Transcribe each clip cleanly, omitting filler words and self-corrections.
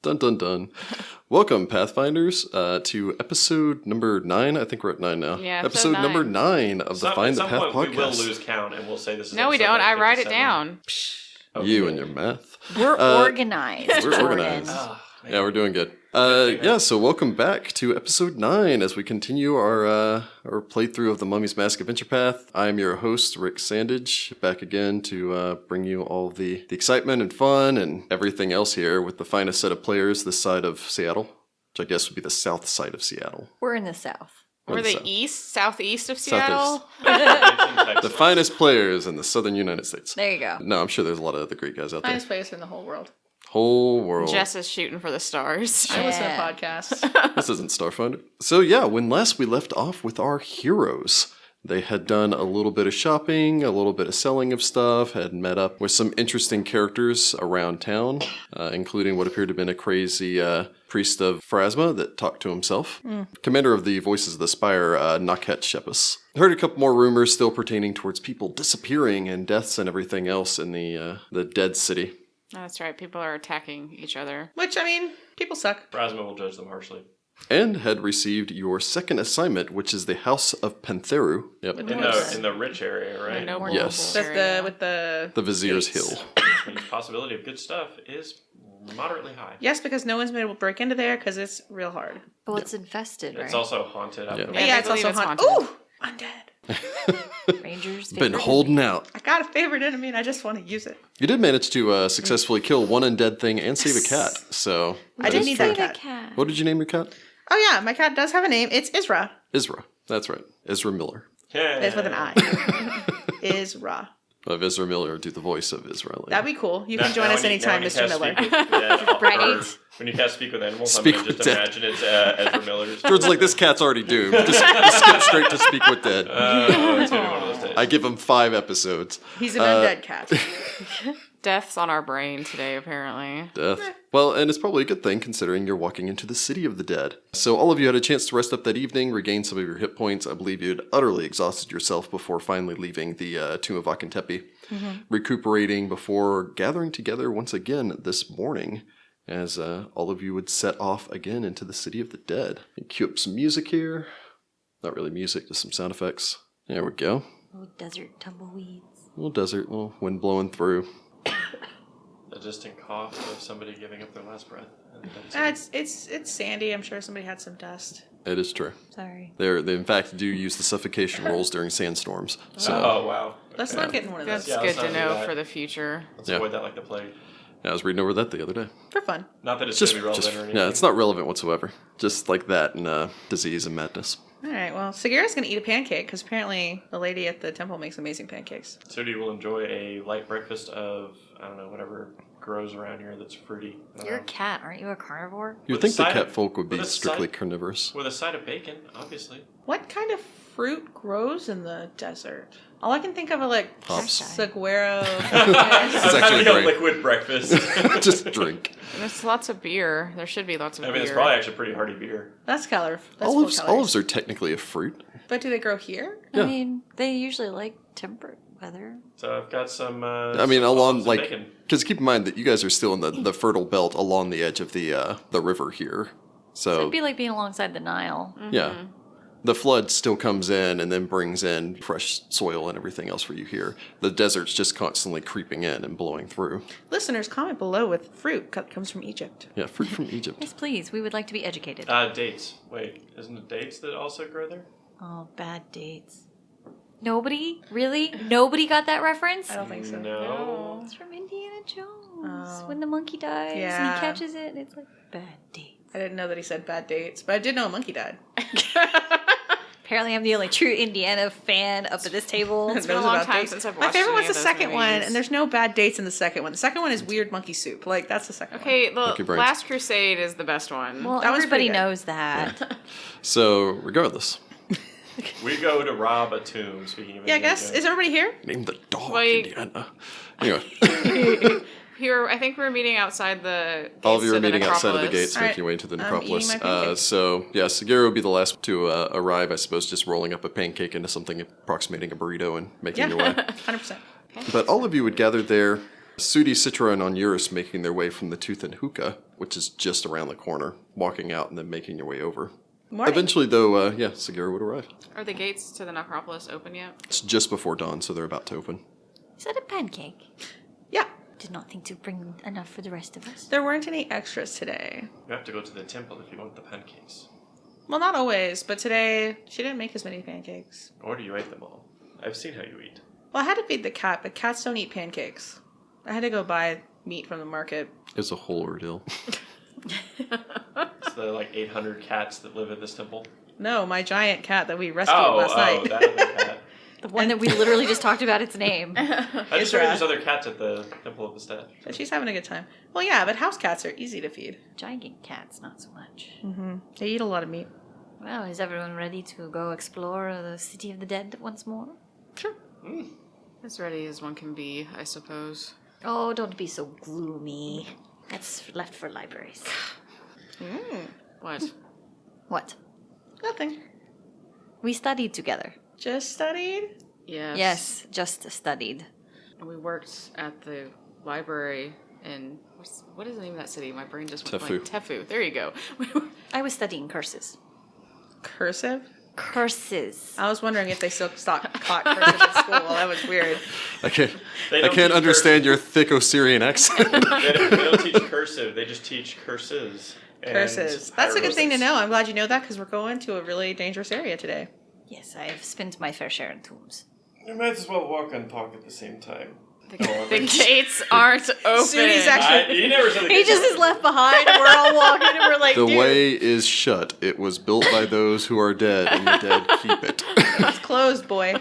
Dun dun dun. Welcome, Pathfinders, to episode number 9. I think we're at 9 now. Yeah, episode number 9 of the Find the Path podcast. We will lose count and we'll say this is No, we don't. I write it down. Okay. You and your math. We're organized. We're organized. Yeah, we're doing good. So welcome back to episode 9 as we continue our playthrough of the Mummy's Mask Adventure Path. I'm your host, Rick Sandidge, back again to bring you all the excitement and fun and everything else here with the finest set of players this side of Seattle, which I guess would be the south side of Seattle. We're in the south. We're the southeast of Seattle. The finest players in the southern United States. There you go. No, I'm sure there's a lot of other great guys out there. Finest players in the whole world. Whole world. Jess is shooting for the stars. I listen to podcasts. This isn't Starfinder. So yeah, when last we left off with our heroes, they had done a little bit of shopping, a little bit of selling of stuff, had met up with some interesting characters around town, including what appeared to have been a crazy priest of Pharasma that talked to himself. Commander of the Voices of the Spire, Nakhet Shepus. Heard a couple more rumors still pertaining towards people disappearing and deaths and everything else in the dead city. That's right. People are attacking each other. Which, I mean, people suck. Pharasma will judge them harshly. And had received your second assignment, which is the House of Pintero. Yep. In the rich area, right? Yes. With the Vizier's gates. Hill. Which means possibility of good stuff is moderately high. Yes, because no one's been able to break into there because it's real hard. Well, it's infested, right? It's also haunted. Yeah, it's also haunted. Ooh, undead. Rangers. Been holding out. I got a favorite enemy and I just want to use it. You did manage to successfully kill one undead thing and save a cat. So I didn't need that cat. What did you name your cat? Oh yeah, my cat does have a name. It's Isra. Isra. That's right. Isra Miller. Yeah. It's with an I. Isra. Of Isra Miller, do the voice of Isra. That'd be cool. You can join us anytime, Mr. Miller. Right. When you cast Speak with Animals, I'm going to just imagine it's Ezra Miller's. George's like, this cat's already doomed. Just skip straight to Speak with Dead. It's going to be one of those days. I give him 5 episodes. He's an undead cat. Death's on our brain today, apparently. Death. Well, and it's probably a good thing considering you're walking into the city of the dead. So all of you had a chance to rest up that evening, regain some of your hit points. I believe you had utterly exhausted yourself before finally leaving the Tomb of Akentepe. Recuperating before gathering together once again this morning as all of you would set off again into the city of the dead. And cue up some music here. Not really music, just some sound effects. There we go. Little desert tumbleweeds. Little desert, little wind blowing through. A distant cough of somebody giving up their last breath. It's sandy. I'm sure somebody had some dust. It is true. Sorry. They in fact do use the suffocation rolls during sandstorms. So. Oh, wow. Let's not get in one of those. That's good to know for the future. Let's avoid that like the plague. Yeah, I was reading over that the other day. For fun. Not that it's going to be relevant or anything. Yeah, it's not relevant whatsoever. Just like that and disease and madness. All right, well, Sagira's going to eat a pancake because apparently the lady at the temple makes amazing pancakes. Sudi will enjoy a light breakfast of, I don't know, whatever grows around here that's fruity. You're a cat, aren't you a carnivore? You'd think the catfolk would be strictly carnivorous. With a side of bacon, obviously. What kind of fruit grows in the desert? All I can think of are like saguaro. It's actually a liquid breakfast. Just drink. There's lots of beer. There should be lots of beer. It's probably actually pretty hearty beer. That's color. That's Olives are technically a fruit. But do they grow here? Yeah. I mean, they usually like temperate weather. So I've got some. Along because keep in mind that you guys are still in the fertile belt along the edge of the river here. So it'd be like being alongside the Nile. Yeah. The flood still comes in and then brings in fresh soil and everything else for you here. The desert's just constantly creeping in and blowing through. Listeners, comment below with fruit comes from Egypt. Yeah, fruit from Egypt. Yes, please. We would like to be educated. Dates. Wait, isn't it dates that also grow there? Oh, bad dates. Nobody? Really? Nobody got that reference? I don't think so. No. It's from Indiana Jones. When the monkey dies and he catches it, and it's like, bad dates. I didn't know that he said bad dates, but I did know a monkey died. Apparently I'm the only true Indiana fan up at this table. It's been a long time since I've watched My favorite one's the second movies. one, and there's no bad dates in the second one. The second one is weird monkey soup. Like, that's the second one. Okay, the Last Crusade is the best one. Well, that everybody knows that. So, regardless. We go to rob a tomb, speaking of I guess. Is everybody here? Name the dog, Indiana. Anyway. I think we're meeting outside the gates. All of you are meeting necropolis. outside of the gates, making your way into the necropolis. Sagira will be the last to arrive, I suppose, just rolling up a pancake into something approximating a burrito and making your way. 100%. But all of you would gather there, Sudi, Sitra, and Onuris making their way from the Tooth and Hookah. which is just around the corner, walking out and then making your way over. Morning. Eventually, though, Sagira would arrive. Are the gates to the necropolis open yet? It's just before dawn, so they're about to open. Is that a pancake? Yeah. Did not think to bring enough for the rest of us. There weren't any extras today. You have to go to the temple if you want the pancakes. Well, not always, but today she didn't make as many pancakes. Or do you eat them all? I've seen how you eat. Well, I had to feed the cat, but cats don't eat pancakes. I had to go buy meat from the market. It's a whole ordeal. It's the 800 cats that live at this temple. No, my giant cat that we rescued last night. That other cat. The one that we literally just talked about its name. I just heard there's other cats at the temple of the staff. But she's having a good time. Well, yeah, but house cats are easy to feed. Giant cats, not so much. Mm-hmm. They eat a lot of meat. Well, is everyone ready to go explore the City of the Dead once more? Sure. As ready as one can be, I suppose. Oh, don't be so gloomy. That's left for libraries. What? What? Nothing. We studied together. Just studied? Yes. Yes, just studied. We worked at the library in... What is the name of that city? My brain just went Tefu. blank. Tefu. There you go. I was studying curses. Cursive? Curses. I was wondering if they still taught cursive at school. Well, that was weird. I can't They don't understand teach your thick Osirian accent. They don't teach cursive. They just teach curses. and Curses. That's a good thing to hieroglyphs. know. I'm glad you know that because we're going to a really dangerous area today. Yes, I have spent my fair share in tombs. You might as well walk and talk at the same time. The gates aren't open. Sudi's actually- He never said the He gates just were is left behind, and we're all walking, and we're like, The dude. way is shut. It was built by those who are dead, and the dead keep it. It's closed, boy.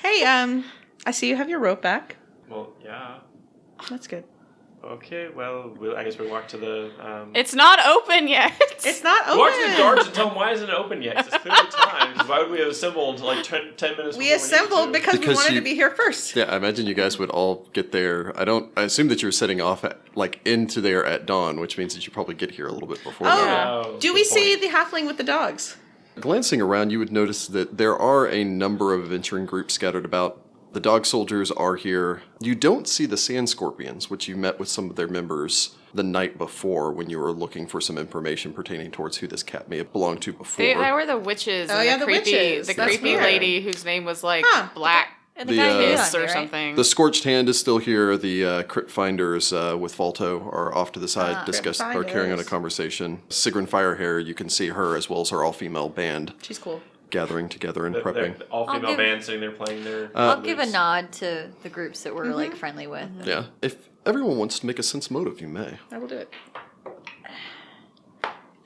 Hey, I see you have your rope back. Well, yeah. That's good. Okay, well, I guess we walk to the... It's not open yet. It's not open. Walk to the guards and tell them why isn't it open yet? 'Cause it's clearly time. 'Cause why would we have assembled until 10 minutes We before assembled needed to? because we Because wanted you- to be here first. Yeah, I imagine you guys would all get there. I assume that you're setting off into there at dawn, which means that you probably get here a little bit before Oh, that. Oh, do good we see point. the halfling with the dogs? Glancing around, you would notice that there are a number of adventuring groups scattered about. The dog soldiers are here. You don't see the sand scorpions, which you met with some of their members the night before when you were looking for some information pertaining towards who this cat may have belonged to before. They were the witches. Oh, and yeah, the the creepy, witches. The That's creepy weird. lady whose name was like Huh. Black And the The, guy who uh, hit on or me, right? something. The Scorched Hand is still here. The Crypt Finders with Falto are off to the side, Crypt are carrying on a Finders. conversation. Sigrun Firehair, you can see her as well as her all-female band She's cool. gathering together and The prepping. all-female give- band sitting there playing their... I'll give a lutes. nod to the groups that we're like friendly with. Yeah. If everyone wants to make a sense motive, you may. I will do it.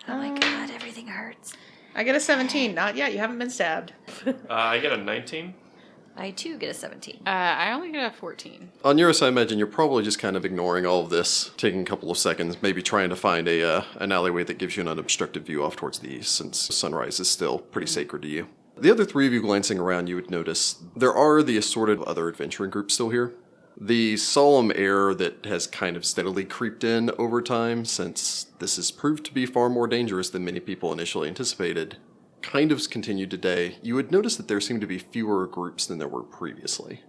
Oh my god, everything hurts. I get a 17. Not yet. You haven't been stabbed. I get a 19. I too get a 17. I only get a 14. On Onuris, I imagine you're probably just kind of ignoring all of this, taking a couple of seconds, maybe trying to find an alleyway that gives you an unobstructed view off towards the east, since sunrise is still pretty sacred to you. The other three of you glancing around, you would notice there are the assorted other adventuring groups still here. The solemn air that has kind of steadily creeped in over time, since this has proved to be far more dangerous than many people initially anticipated, kind of continued today. You would notice that there seem to be fewer groups than there were previously.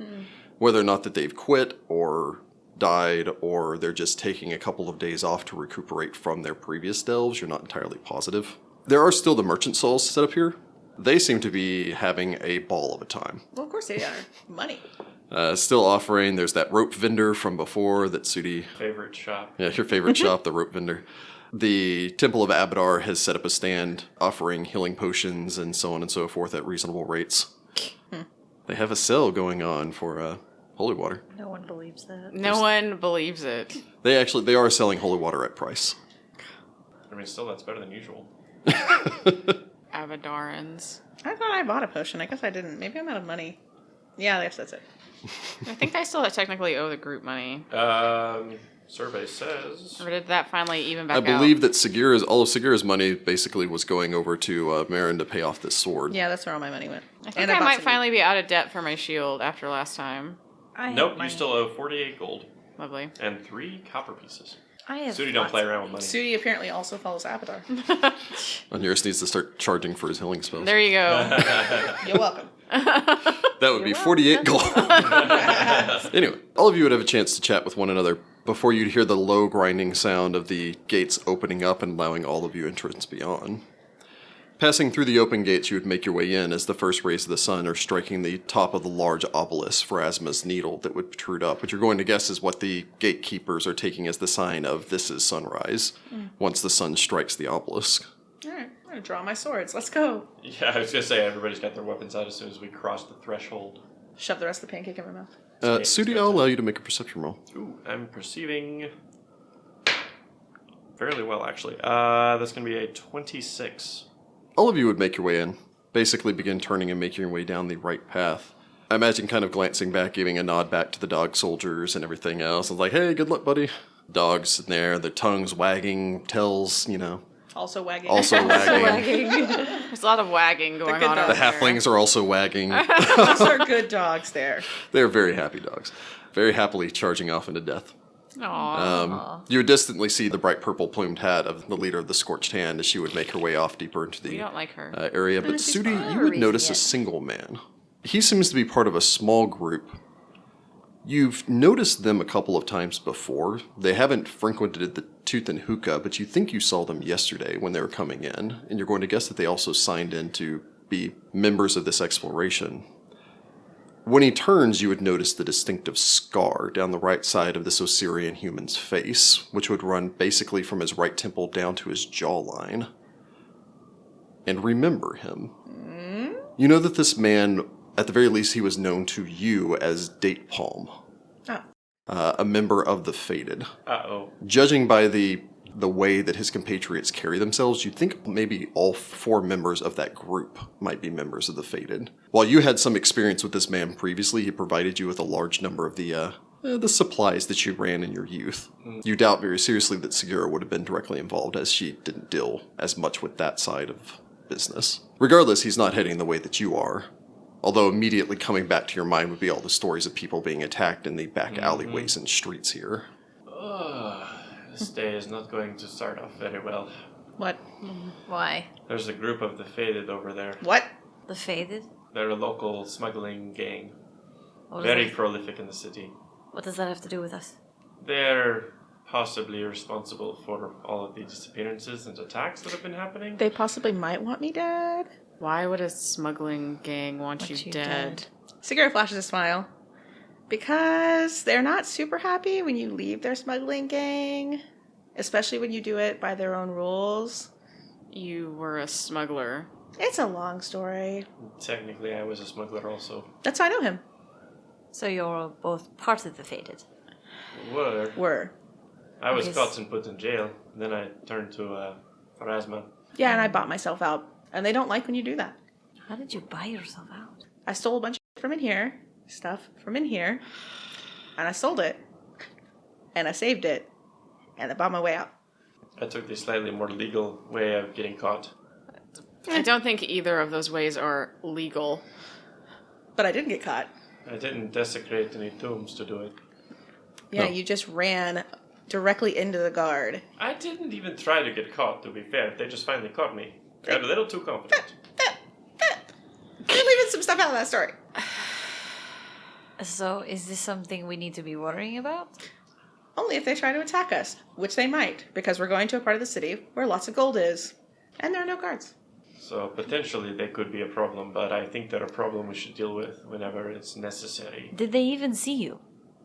Whether or not that they've quit or died or they're just taking a couple of days off to recuperate from their previous delves, you're not entirely positive. There are still the merchant souls set up here. They seem to be having a ball of a time. Well, of course they are. Money. Still offering, there's that rope vendor from before that Sudi... Favorite shop. Yeah, your favorite shop, the rope vendor. The Temple of Abadar has set up a stand offering healing potions and so on and so forth at reasonable rates. They have a sale going on for holy water. No one believes that. No one believes it. They are selling holy water at price. I mean, still, that's better than usual. Avadarans. I thought I bought a potion. I guess I didn't. Maybe I'm out of money. Yeah, I guess that's it. I think I still technically owe the group money. Survey says... Or did that finally even back I out? believe that all of Sagira's money basically was going over to Marin to pay off this sword. Yeah, that's where all my money went. I think And I bought might some- finally be out of debt for my shield after last time. I have Nope, you money. still owe 48 gold Lovely. and 3 copper pieces. I have Sudi don't lots play of around with money. Sudi apparently also follows Abadar. Onuris needs to start charging for his healing spells. There you go. You're welcome. That would be 48 gold. Anyway, all of you would have a chance to chat with one another before you'd hear the low grinding sound of the gates opening up and allowing all of you entrance beyond. Passing through the open gates, you would make your way in as the first rays of the sun are striking the top of the large obelisk, Pharasma's needle, that would protrude up, which you're going to guess is what the gatekeepers are taking as the sign of this is sunrise, once the sun strikes the obelisk. All right, I'm going to draw my swords. Let's go. Yeah, I was going to say everybody's got their weapons out as soon as we cross the threshold. Shove the rest of the pancake in my mouth. Sudi, I'll allow you to make a perception roll. Ooh, I'm perceiving fairly well, actually. That's going to be a 26. All of you would make your way in, basically begin turning and making your way down the right path. I imagine kind of glancing back, giving a nod back to the dog soldiers and everything else. It's like, hey, good luck, buddy. Dogs sitting there, their tongues wagging, tails, Also wagging. also wagging. There's a lot of wagging going good on dog. The over there. halflings are also wagging. Those are good dogs there. They're very happy dogs. Very happily charging off into death. Aww. You would distantly see the bright purple plumed hat of the leader of the Scorched Hand as she would make her way off deeper into We the don't like her. area. But she's Sudi, fine. you would reason notice a yet. single man. He seems to be part of a small group. You've noticed them a couple of times before. They haven't frequented the Tooth and Hookah, but you think you saw them yesterday when they were coming in, and you're going to guess that they also signed in to be members of this exploration. When he turns, you would notice the distinctive scar down the right side of this Osirian human's face, which would run basically from his right temple down to his jawline. And remember him. You know that this man, at the very least, he was known to you as Date Palm, Oh. a member of the Fated. Uh-oh. Judging by the way that his compatriots carry themselves, you'd think maybe all 4 members of that group might be members of the Fated. While you had some experience with this man previously, he provided you with a large number of the supplies that you ran in your youth. You doubt very seriously that Sagira would have been directly involved, as she didn't deal as much with that side of business. Regardless, he's not heading the way that you are. Although immediately coming back to your mind would be all the stories of people being attacked in the back alleyways and streets here. This day is not going to start off very well. What? Why? There's a group of the Faded over there. What? The Faded? They're a local smuggling gang. What Very does prolific in the city. what does that have to do with us? They're possibly responsible for all of the disappearances and attacks that have been happening. They possibly might want me dead. Why would a smuggling gang want you dead? Sagira flashes a smile. Because they're not super happy when you leave their smuggling gang. Especially when you do it by their own rules. You were a smuggler. It's a long story. Technically, I was a smuggler also. That's how I know him. So you're both part of the Faded. Were. I was Yes. caught and put in jail. Then I turned to Pharasma. Yeah, and I bought myself out. And they don't like when you do that. How did you buy yourself out? I stole a bunch of from in here. Stuff from in here. And I sold it. And I saved it. And I bought my way out. I took the slightly more legal way of getting caught. I don't think either of those ways are legal. But I didn't get caught. I didn't desecrate any tombs to do it. Yeah, No. you just ran directly into the guard. I didn't even try to get caught, to be fair. They just finally caught me. Got a little too confident. You're leaving some stuff out of that story. So is this something we need to be worrying about? Only if they try to attack us, which they might, because we're going to a part of the city where lots of gold is. And there are no guards. So potentially they could be a problem, but I think they're a problem we should deal with whenever it's necessary. Did they even see you?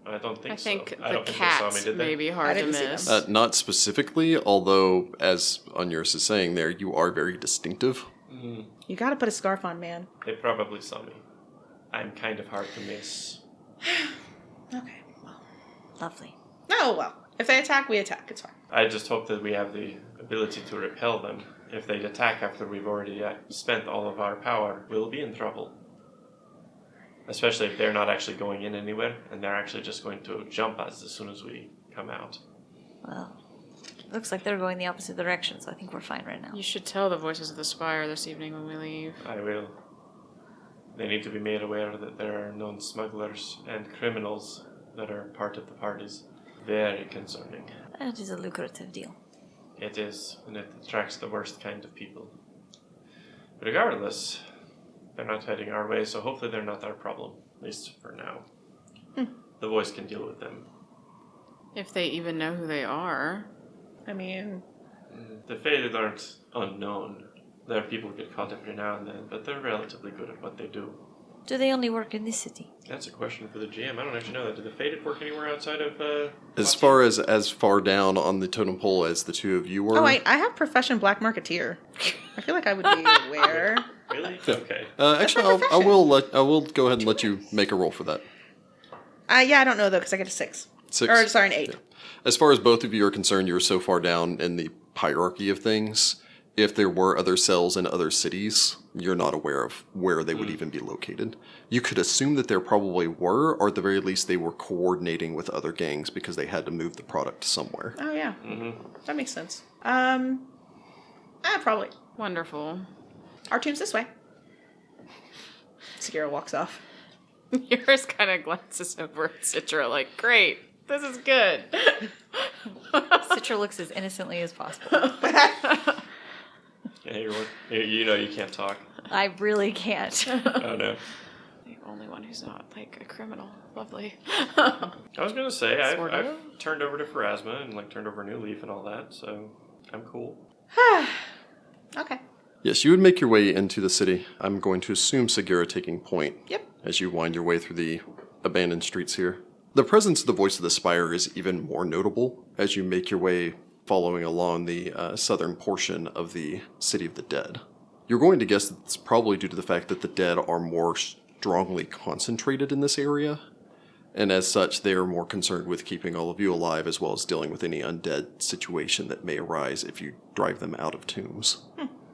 I don't think I so. think I the don't think they saw me, cats did may they? be I hard to didn't see miss. them. Not specifically, although, as Onuris is saying there, you are very distinctive. You gotta put a scarf on, man. They probably saw me. I'm kind of hard to miss. Okay, well. Lovely. Oh, well. If they attack, we attack. It's fine. I just hope that we have the ability to repel them. If they attack after we've already spent all of our power, we'll be in trouble. Especially if they're not actually going in anywhere, and they're actually just going to jump us as soon as we come out. Well, looks like they're going the opposite direction, so I think we're fine right now. You should tell the voices of the Spire this evening when we leave. I will. They need to be made aware that there are known smugglers and criminals that are part of the parties. Very concerning. That is a lucrative deal. It is, and it attracts the worst kind of people. Regardless, they're not heading our way, so hopefully they're not our problem, at least for now. The voice can deal with them. If they even know who they are. I mean... The Faded aren't unknown. There are people who get caught every now and then, but they're relatively good at what they do. Do they only work in this city? That's a question for the GM. I don't actually know that. Do the Faded work anywhere outside of... As Wati? far as far down on the totem pole as the two of you were. Oh, I have profession black marketeer. I feel like I would be aware. Really? Okay. Actually, I will go ahead and let you make a roll for that. Yeah, I don't know, though, because I get a 6. 6. Or, sorry, an 8. Yeah. As far as both of you are concerned, you're so far down in the hierarchy of things. If there were other cells in other cities, you're not aware of where they would even be located. You could assume that there probably were, or at the very least they were coordinating with other gangs because they had to move the product somewhere. Oh, yeah. Mm-hmm. That makes sense. Probably. Wonderful. Our team's this way. Sagira walks off. Yours kind of glances over at Sitra like, great, this is good. Sitra looks as innocently as possible. Yeah, you know you can't talk. I really can't. Oh, no. The only one who's not, like, a criminal. Lovely. I was going to say, Sort of. I've turned over to Pharasma and, like, turned over a new leaf and all that, so I'm cool. Okay. Yes, you would make your way into the city. I'm going to assume Sagira taking point. Yep. As you wind your way through the abandoned streets here. The presence of the Voice of the Spire is even more notable as you make your way following along the southern portion of the City of the Dead. You're going to guess that it's probably due to the fact that the dead are more strongly concentrated in this area, and as such, they are more concerned with keeping all of you alive as well as dealing with any undead situation that may arise if you drive them out of tombs.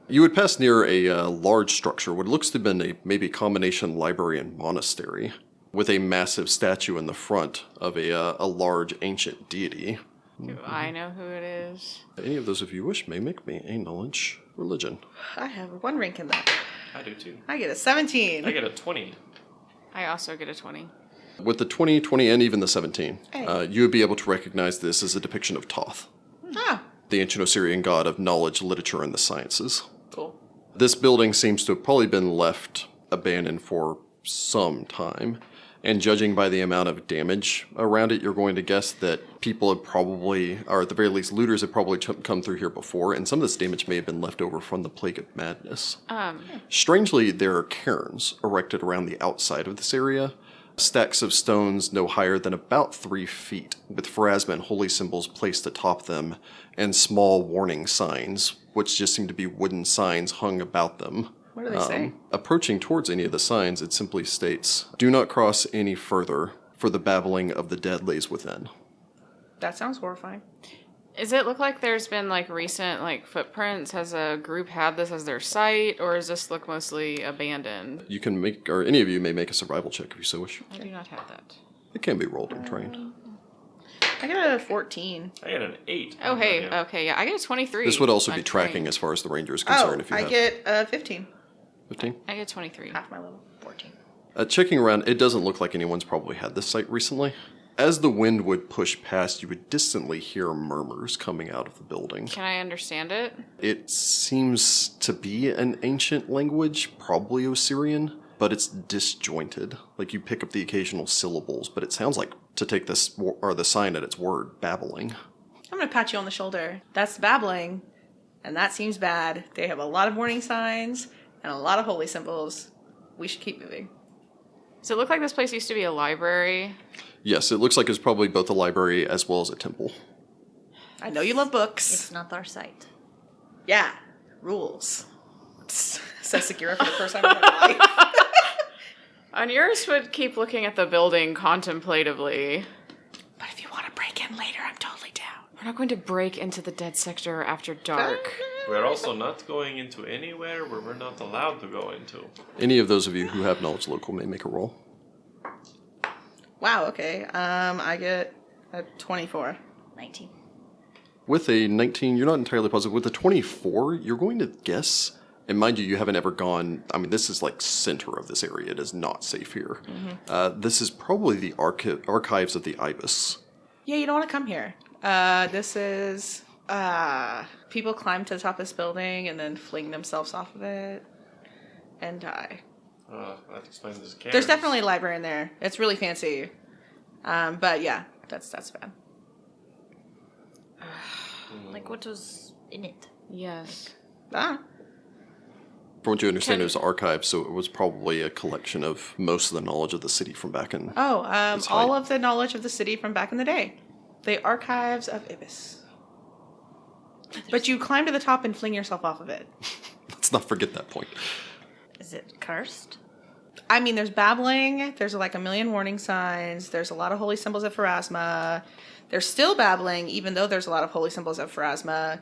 You would pass near a large structure, what looks to have been maybe combination library and monastery, with a massive statue in the front of a large ancient deity. Do I know who it is? Any of those of you wish may make me a knowledge religion. I have 1 rank in that. I do too. I get a 17. I get a 20. I also get a 20. With the 20, and even the 17, Hey. you would be able to recognize this as a depiction of Thoth, Ah, the ancient Osirian god of knowledge, literature, and the sciences. cool. This building seems to have probably been left abandoned for some time, and judging by the amount of damage around it, you're going to guess that people have probably, or at the very least looters have probably come through here before, and some of this damage may have been left over from the Plague of Madness. Strangely, there are cairns erected around the outside of this area, stacks of stones no higher than about 3 feet, with Pharasma and holy symbols placed atop them, and small warning signs, which just seem to be wooden signs hung about them. What do they say? Approaching towards any of the signs, it simply states, "Do not cross any further, for the babbling of the dead lays within." That sounds horrifying. Does it look like there's been, like, recent, like, footprints? Has a group had this as their site, or does this look mostly abandoned? You can make, or any of you may make a survival check if you so wish. I do not have that. It can be rolled and trained. I got a 14. I get an 8. Oh, hey, Yeah. okay, yeah, I get a 23. This would also be on tracking trained. as far as the ranger is concerned. If you I have get a 15. 15. I get 23. Half my level. 14. Checking around, it doesn't look like anyone's probably had this site recently. As the wind would push past, you would distantly hear murmurs coming out of the building. Can I understand it? It seems to be an ancient language, probably Osirian, but it's disjointed. Like you pick up the occasional syllables, but it sounds like, to take this or the sign at its word, babbling. I'm going to pat you on the shoulder. That's babbling, and that seems bad. They have a lot of warning signs and a lot of holy symbols. We should keep moving. Does it look like this place used to be a library? Yes, it looks like it's probably both a library as well as a temple. I know you love books. It's not our site. Yeah, rules. Says Sagira for the first time in her life. Onuris would keep looking at the building contemplatively. But if you want to break in later, I'm totally down. We're not going to break into the dead sector after dark. We're also not going into anywhere where we're not allowed to go into. Any of those of you who have knowledge local may make a roll. Wow, okay. I get a 24. 19. With a 19, you're not entirely positive. With a 24, you're going to guess, and mind you, you haven't ever gone, I mean, this is like center of this area. It is not safe here. This is probably the archives of the Ibis. Yeah, you don't want to come here. This is... people climb to the top of this building and then fling themselves off of it and die. That explains this cairns. There's definitely a library in there. It's really fancy. But yeah, that's bad. Like, what was in it? Yes. Ah. From what you understand, it was archived, so it was probably a collection of most of the knowledge of the city from back in. Oh, all of the knowledge of the city from back in the day. The archives of Ibis. But you climb to the top and fling yourself off of it. Let's not forget that point. Is it cursed? I mean, there's babbling. There's like a million warning signs. There's a lot of holy symbols of Pharasma. There's still babbling, even though there's a lot of holy symbols of Pharasma.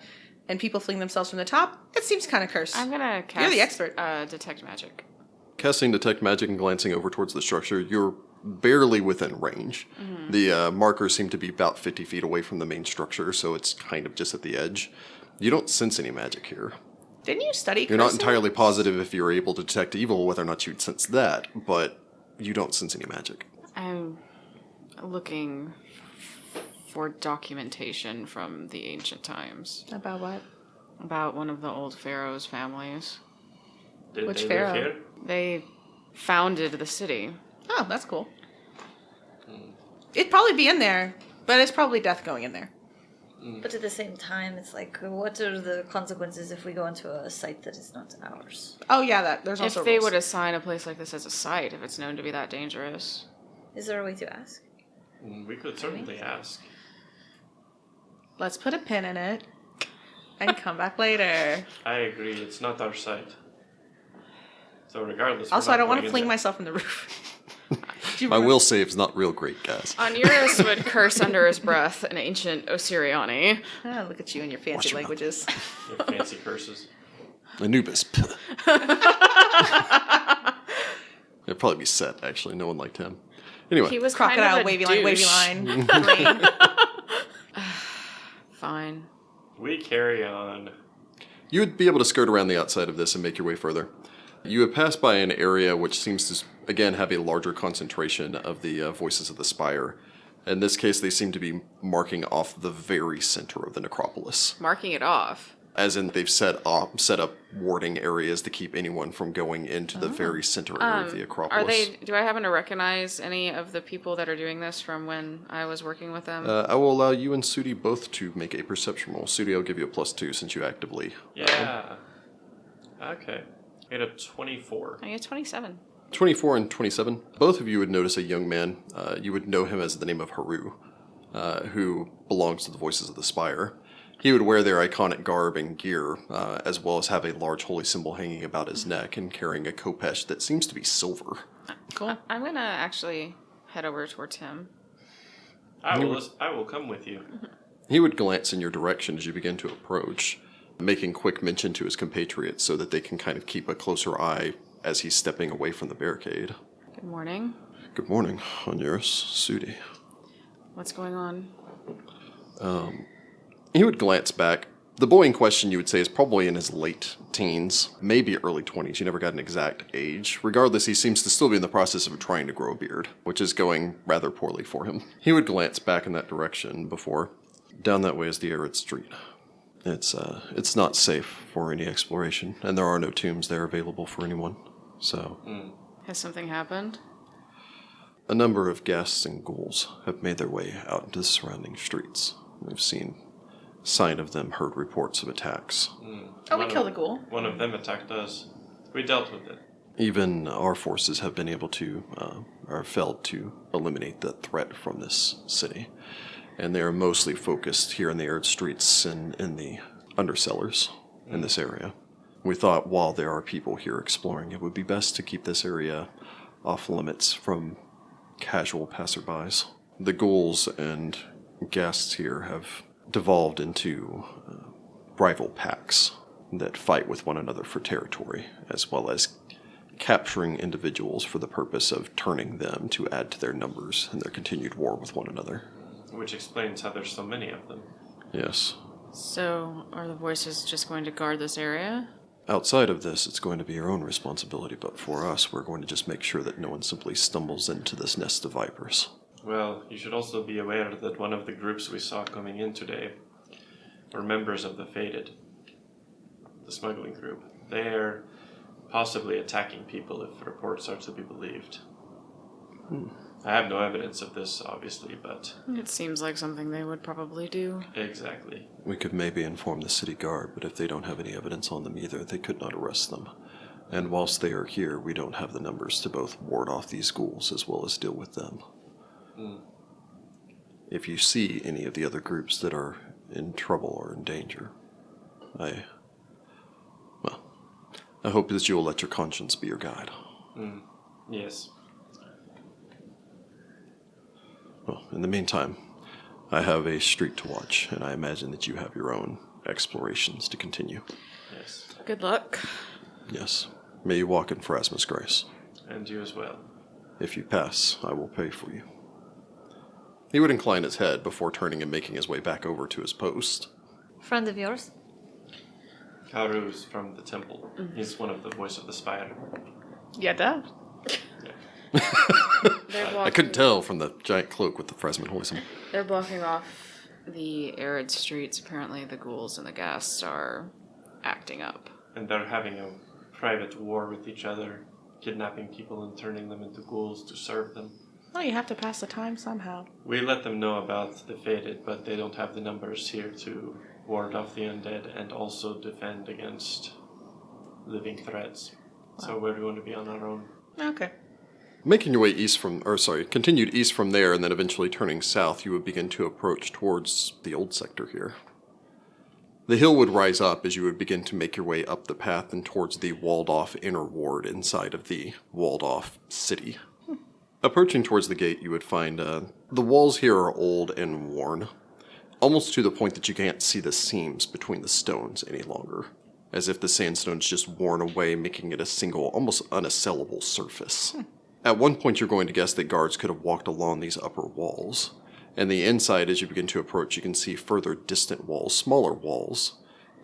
And people fling themselves from the top. It seems kind of cursed. I'm gonna cast. You're the expert. Detect magic. Casting Detect Magic and glancing over towards the structure, you're barely within range. Mm-hmm. The markers seem to be about 50 feet away from the main structure, so it's kind of just at the edge. You don't sense any magic here. Didn't you study You're not curses? entirely positive if you're able to detect evil, whether or not you'd sense that, but you don't sense any magic. I'm looking for documentation from the ancient times About what? about one of the old pharaoh's families. Did Which they pharaoh? live here? They founded the city. Oh, that's cool. It'd probably be in there, but it's probably death going in there. But at the same time, it's like, what are the consequences if we go into a site that is not ours? Oh, yeah, there's also If they rules. would assign a place like this as a site, if it's known to be that dangerous. Is there a way to ask? We could certainly ask. Let's put a pin in it and come back later. I agree, it's not our site. So regardless... Also, I don't want to fling myself from the roof. My will save's not real great, guys. Onuris would curse under his breath in ancient Osiriani. Ah, look at you and your fancy Watch your mouth. languages. Your fancy curses. Anubis. It'd probably be Set, actually. No one liked him. Anyway, He was Crocodile, kind of a wavy line, wavy douche. line. Green. Fine. We carry on. you would be able to skirt around the outside of this and make your way further. You have passed by an area which seems to, again, have a larger concentration of the voices of the Spire. In this case, they seem to be marking off the very center of the necropolis. Marking it off. As in, they've set up warding areas to keep anyone from going into the very center area of the Acropolis. Do I happen to recognize any of the people that are doing this from when I was working with them? I will allow you and Sudi both to make a perception roll. Sudi, I'll give you a +2 since you actively... Yeah. Okay. I had a 24. I get 27. 24 and 27. Both of you would notice a young man. You would know him as the name of Haru, who belongs to the Voices of the Spire. He would wear their iconic garb and gear, as well as have a large holy symbol hanging about his neck and carrying a khopesh that seems to be silver. Cool. I'm going to actually head over towards him. I will come with you. He would glance in your direction as you begin to approach, making quick mention to his compatriots so that they can kind of keep a closer eye as he's stepping away from the barricade. Good morning. Good morning, Onuris, Sudi. What's going on? He would glance back. The boy in question, you would say, is probably in his late teens, maybe early 20s. You never got an exact age. Regardless, he seems to still be in the process of trying to grow a beard, which is going rather poorly for him. He would glance back in that direction before. Down that way is the arid street. It's not safe for any exploration, and there are no tombs there available for anyone. So, Has something happened? a number of ghasts and ghouls have made their way out into the surrounding streets. We've seen sign of them, heard reports of attacks. Oh, we killed a ghoul. One of them attacked us. We dealt with it. Even our forces have been able to, or failed to, eliminate the threat from this city. And they are mostly focused here in the arid streets and in the undercellars in this area. We thought while there are people here exploring, it would be best to keep this area off limits from casual passerbys. The ghouls and ghasts here have devolved into rival packs that fight with one another for territory, as well as capturing individuals for the purpose of turning them to add to their numbers in their continued war with one another. Which explains how there's so many of them. Yes. So, are the voices just going to guard this area? Outside of this, it's going to be your own responsibility, but for us, we're going to just make sure that no one simply stumbles into this nest of vipers. Well, you should also be aware that one of the groups we saw coming in today were members of the Faded, the smuggling group. They're possibly attacking people if reports are to be believed. I have no evidence of this, obviously, but It seems like something they would probably do. exactly. We could maybe inform the city guard, but if they don't have any evidence on them either, they could not arrest them. And whilst they are here, we don't have the numbers to both ward off these ghouls as well as deal with them. If you see any of the other groups that are in trouble or in danger, I hope that you will let your conscience be your guide. Yes. Well, in the meantime, I have a street to watch, and I imagine that you have your own explorations to continue. Yes. Good luck. Yes. May you walk in Pharasma's grace. And you as well. If you pass, I will pay for you. He would incline his head before turning and making his way back over to his post. Friend of yours? Karu's from the temple. He's one of the voice of the Spire. Yeah, duh. I couldn't tell from the giant cloak with the Pharasman hoism. They're blocking off the arid streets. Apparently the ghouls and the ghasts are acting up. And they're having a private war with each other, kidnapping people and turning them into ghouls to serve them. Oh, you have to pass the time somehow. We let them know about the Faded, but they don't have the numbers here to ward off the undead and also defend against living threats. Wow. So we're going to be on our own. Okay. Making your way continued east from there and then eventually turning south, you would begin to approach towards the old sector here. The hill would rise up as you would begin to make your way up the path and towards the walled-off inner ward inside of the walled-off city. Approaching towards the gate, you would find the walls here are old and worn, almost to the point that you can't see the seams between the stones any longer, as if the sandstone's just worn away, making it a single, almost unassailable surface. At one point, you're going to guess that guards could have walked along these upper walls. And the inside, as you begin to approach, you can see further distant walls, smaller walls.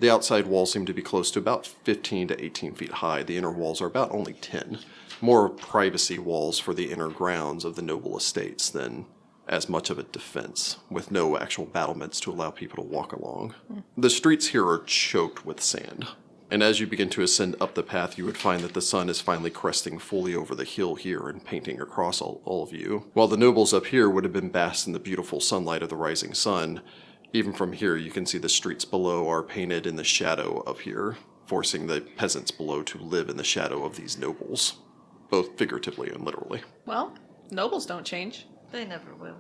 The outside walls seem to be close to about 15 to 18 feet high. The inner walls are about only 10. More privacy walls for the inner grounds of the noble estates than as much of a defense, with no actual battlements to allow people to walk along. The streets here are choked with sand. And as you begin to ascend up the path, you would find that the sun is finally cresting fully over the hill here and painting across all of you. While the nobles up here would have been basked in the beautiful sunlight of the rising sun, even from here you can see the streets below are painted in the shadow of here, forcing the peasants below to live in the shadow of these nobles, both figuratively and literally. Well, nobles don't change. They never will.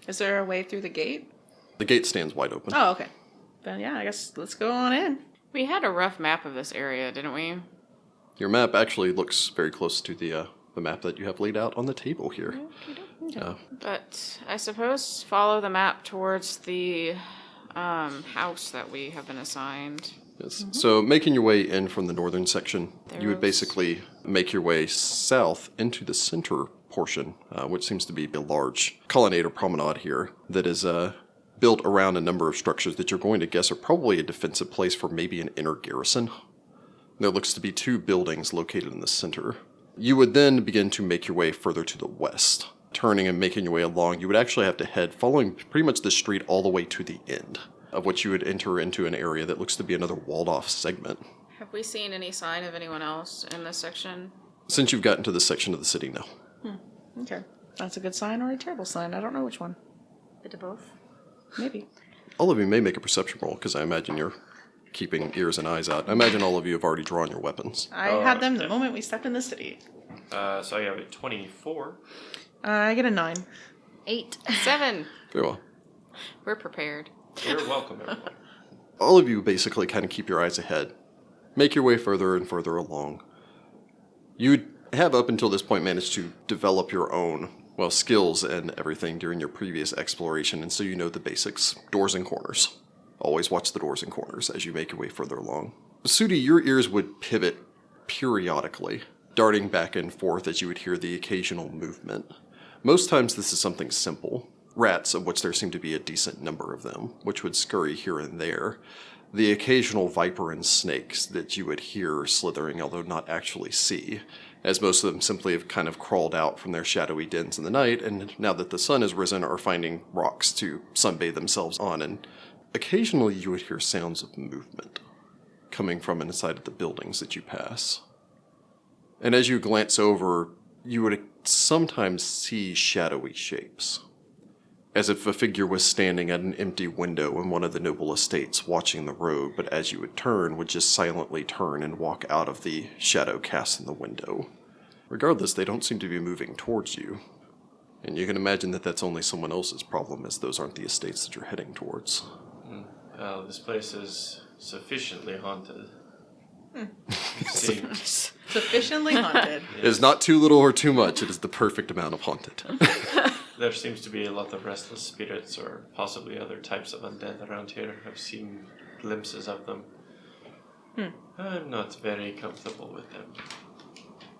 Is there a way through the gate? The gate stands wide open. Oh, okay. Then yeah, I guess let's go on in. We had a rough map of this area, didn't we? Your map actually looks very close to the map that you have laid out on the table here. But I suppose follow the map towards the house that we have been assigned. Yes. So making your way in from the northern section, you would There's- basically make your way south into the center portion, which seems to be a large colonnade or promenade here that is built around a number of structures that you're going to guess are probably a defensive place for maybe an inner garrison. There looks to be 2 buildings located in the center. You would then begin to make your way further to the west. Turning and making your way along, you would actually have to head following pretty much the street all the way to the end, of which you would enter into an area that looks to be another walled-off segment. Have we seen any sign of anyone else in this section? Since you've gotten to this section of the city, no. Okay. That's a good sign or a terrible sign. I don't know which one. Bit of both. Maybe. All of you may make a perception roll, because I imagine you're keeping ears and eyes out. I imagine all of you have already drawn your weapons. I had them the moment we stepped in the city. So I have a 24. I get a 9. 8. 7. Very well. We're prepared. You're welcome, everyone. All of you basically kind of keep your eyes ahead. Make your way further and further along. You have up until this point managed to develop your own, skills and everything during your previous exploration, and so you know the basics. Doors and corners. Always watch the doors and corners as you make your way further along. Sudi, your ears would pivot periodically, darting back and forth as you would hear the occasional movement. Most times this is something simple. Rats, of which there seem to be a decent number of them, which would scurry here and there. The occasional viper and snakes that you would hear slithering, although not actually see, as most of them simply have kind of crawled out from their shadowy dens in the night, and now that the sun has risen are finding rocks to sunbathe themselves on, and occasionally you would hear sounds of movement coming from inside of the buildings that you pass. And as you glance over, you would sometimes see shadowy shapes, as if a figure was standing at an empty window in one of the noble estates watching the road, but as you would turn, would just silently turn and walk out of the shadow cast in the window. Regardless, they don't seem to be moving towards you. And you can imagine that that's only someone else's problem, as those aren't the estates that you're heading towards. Well, this place is sufficiently haunted. Sufficiently haunted. It is not too little or too much, it is the perfect amount of haunted. There seems to be a lot of restless spirits or possibly other types of undead around here. I've seen glimpses of them. I'm not very comfortable with them.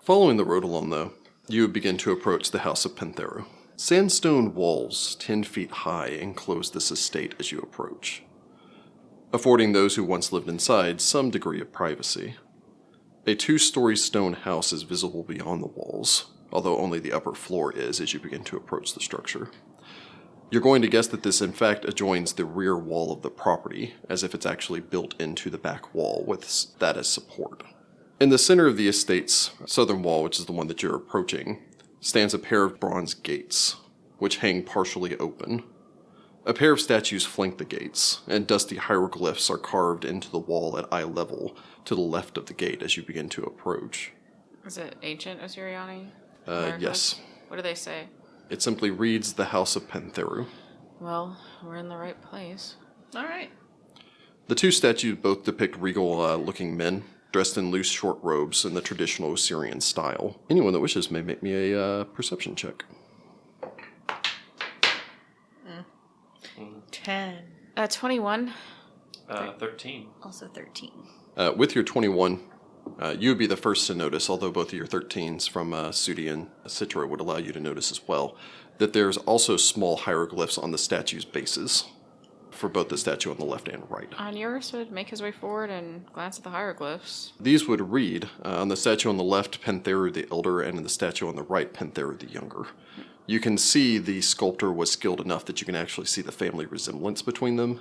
Following the road along, though, you begin to approach the house of Pintero. Sandstone walls, 10 feet high, enclose this estate as you approach, affording those who once lived inside some degree of privacy. A 2-story stone house is visible beyond the walls, although only the upper floor is as you begin to approach the structure. You're going to guess that this in fact adjoins the rear wall of the property, as if it's actually built into the back wall with that as support. In the center of the estate's southern wall, which is the one that you're approaching, stands a pair of bronze gates, which hang partially open. A pair of statues flank the gates, and dusty hieroglyphs are carved into the wall at eye level to the left of the gate as you begin to approach. Is it ancient Osiriani? Yes. What do they say? It simply reads the House of Pintero. Well, we're in the right place. All right. The 2 statues both depict regal-looking men, dressed in loose short robes in the traditional Osirian style. Anyone that wishes may make me a perception check. 10. 21. 13. Also 13. With your 21, you would be the first to notice, although both of your 13s from Sudi and Sitra would allow you to notice as well, that there's also small hieroglyphs on the statue's bases, for both the statue on the left and right. Onuris would make his way forward and glance at the hieroglyphs. These would read, on the statue on the left, Pintero the Elder, and in the statue on the right, Pintero the Younger. You can see the sculptor was skilled enough that you can actually see the family resemblance between them,